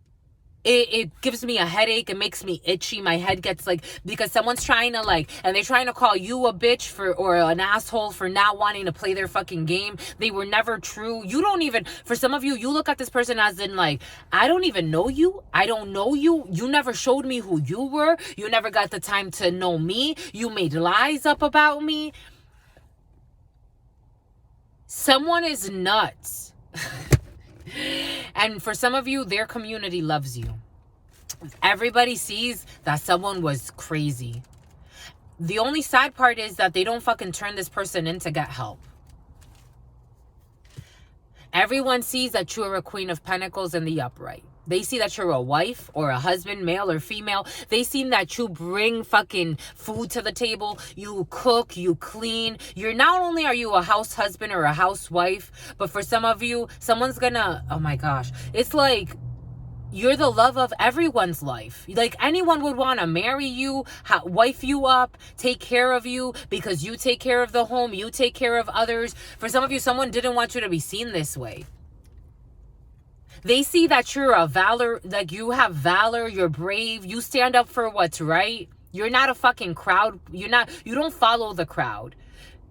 it gives me a headache. It makes me itchy. My head gets like, because someone's trying to and they're trying to call you a bitch or an asshole for not wanting to play their fucking game. They were never true. You don't even, for some of you, you look at this person as in I don't even know you. I don't know you. You never showed me who you were. You never got the time to know me. You made lies up about me. Someone is nuts. And for some of you, their community loves you. Everybody sees that someone was crazy. The only sad part is that they don't fucking turn this person in to get help. Everyone sees that you're a Queen of Pentacles in the upright. They see that you're a wife or a husband, male or female. They see that you bring fucking food to the table. You cook, you clean. You're not only are you a house husband or a housewife, but for some of you, someone's gonna, oh my gosh. It's like you're the love of everyone's life. Like anyone would want to marry you, wife you up, take care of you because you take care of the home. You take care of others. For some of you, someone didn't want you to be seen this way. They see that you're a valor, like you have valor, you're brave, you stand up for what's right. You're not a fucking crowd. You don't follow the crowd.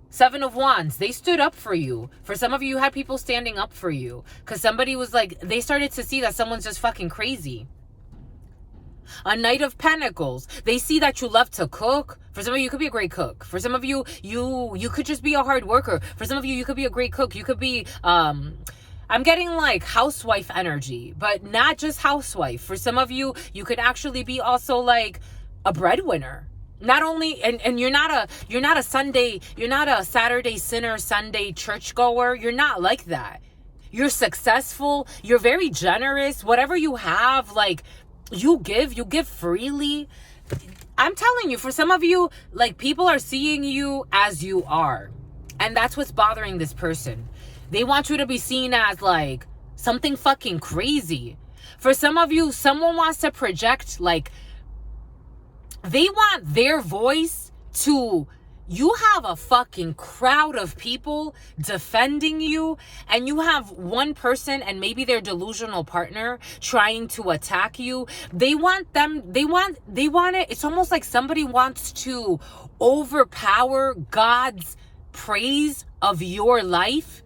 7 of Wands, they stood up for you. For some of you, you had people standing up for you because somebody was they started to see that someone's just fucking crazy. A Knight of Pentacles, they see that you love to cook. For some of you, you could be a great cook. For some of you, you could just be a hard worker. For some of you, you could be a great cook. You could be, I'm getting housewife energy, but not just housewife. For some of you, you could actually be also a breadwinner. Not only, and you're not a Saturday sinner, Sunday churchgoer. You're not like that. You're successful. You're very generous. Whatever you have, you give freely. I'm telling you, for some of you, people are seeing you as you are. And that's what's bothering this person. They want you to be seen as something fucking crazy. For some of you, someone wants to project they want their voice to, you have a fucking crowd of people defending you, and you have one person and maybe their delusional partner trying to attack you. They want it. It's almost like somebody wants to overpower God's praise of your life.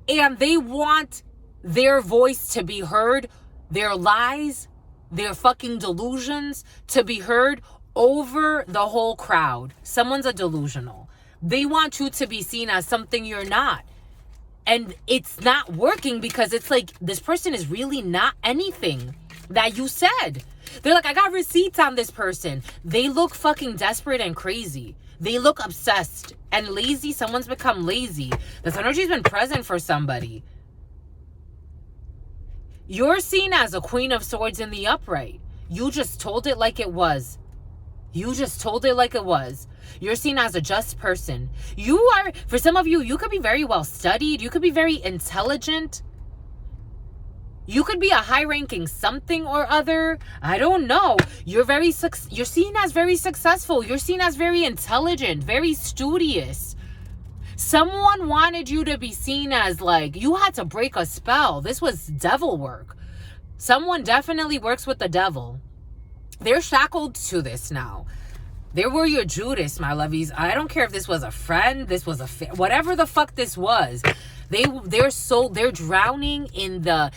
And they want their voice to be heard, their lies, their fucking delusions to be heard over the whole crowd. Someone's a delusional. They want you to be seen as something you're not. And it's not working because it's this person is really not anything. that you said. They're like, I got receipts on this person. They look fucking desperate and crazy. They look obsessed and lazy. Someone's become lazy. This energy's been present for somebody. You're seen as a Queen of Swords in the upright. You just told it like it was. You just told it like it was. You're seen as a just person. You are, for some of you, you could be very well studied. You could be very intelligent. You could be a high-ranking something or other. I don't know. You're seen as very successful. You're seen as very intelligent, very studious. Someone wanted you to be seen as like, you had to break a spell. This was devil work. Someone definitely works with the devil. They're shackled to this now. They were your Judas, my lovies. I don't care if this was a friend, this was whatever the fuck this was. They're drowning in the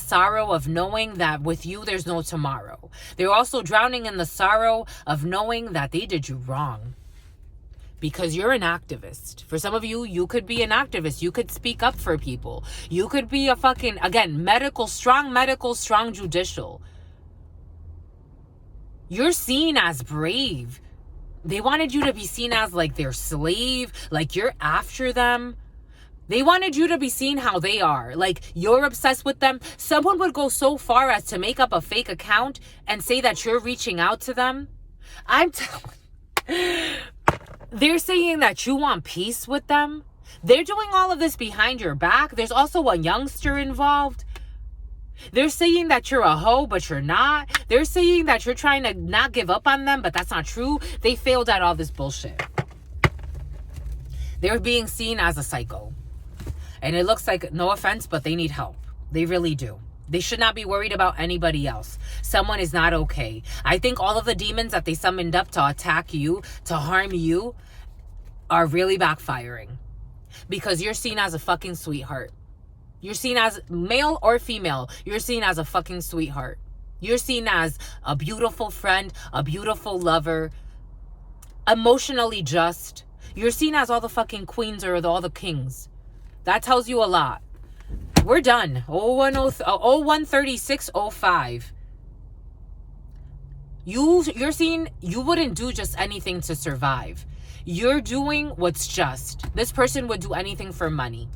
sorrow of knowing that with you there's no tomorrow. They're also drowning in the sorrow of knowing that they did you wrong. Because you're an activist. For some of you, you could be an activist. You could speak up for people. You could be a fucking, again, strong judicial. You're seen as brave. They wanted you to be seen as like their slave, like you're after them. They wanted you to be seen how they are, like you're obsessed with them. Someone would go so far as to make up a fake account and say that you're reaching out to them. They're saying that you want peace with them. They're doing all of this behind your back. There's also a youngster involved. They're saying that you're a hoe, but you're not. They're saying that you're trying to not give up on them, but that's not true. They failed at all this bullshit. They're being seen as a psycho. And it looks like, no offense, but they need help. They really do. They should not be worried about anybody else. Someone is not okay. I think all of the demons that they summoned up to attack you, to harm you, are really backfiring. Because you're seen as a fucking sweetheart. You're seen as male or female. You're seen as a fucking sweetheart. You're seen as a beautiful friend, a beautiful lover, emotionally just. You're seen as all the fucking queens or all the kings. That tells you a lot. We're done. 013605. You're seen, you wouldn't do just anything to survive. You're doing what's just. This person would do anything for money.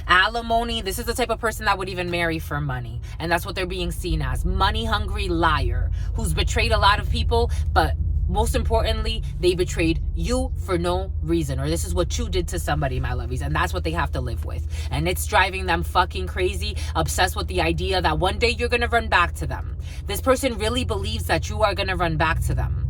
Alimony, this is the type of person that would even marry for money. And that's what they're being seen as. Money-hungry liar who's betrayed a lot of people, but most importantly, they betrayed you for no reason. Or this is what you did to somebody, my lovies. And that's what they have to live with. And it's driving them fucking crazy, obsessed with the idea that one day you're going to run back to them. This person really believes that you are going to run back to them.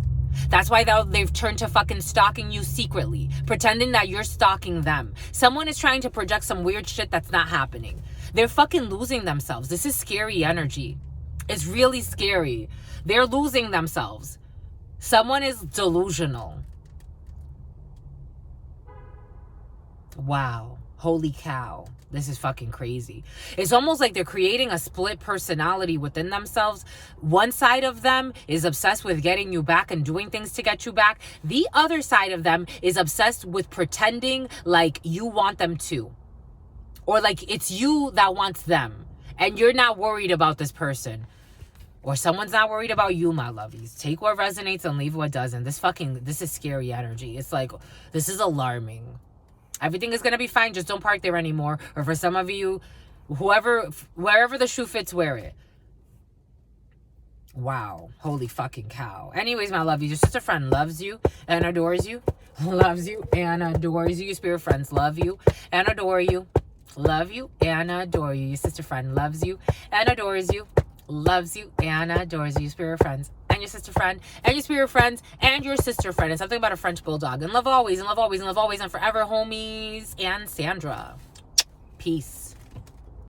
That's why they've turned to fucking stalking you secretly, pretending that you're stalking them. Someone is trying to project some weird shit that's not happening. They're fucking losing themselves. This is scary energy. It's really scary. They're losing themselves. Someone is delusional. Wow. Holy cow. This is fucking crazy. It's almost like they're creating a split personality within themselves. One side of them is obsessed with getting you back and doing things to get you back. The other side of them is obsessed with pretending like you want them to. Or like it's you that wants them. And you're not worried about this person. Or someone's not worried about you, my lovies. Take what resonates and leave what doesn't. This is scary energy. It's like, this is alarming. Everything is going to be fine. Just don't park there anymore. Or for some of you, wherever the shoe fits, wear it. Wow. Holy fucking cow. Anyways, my lovies, your sister friend loves you and adores you. Loves you and adores you. Your spirit friends love you and adore you. Love you and adore you. Your sister friend loves you and adores you. Loves you and adores you. Your spirit friends and your sister friend and your spirit friends and your sister friend. And something about a French bulldog. And love always and love always and love always and forever, homies. And Sandra. Peace.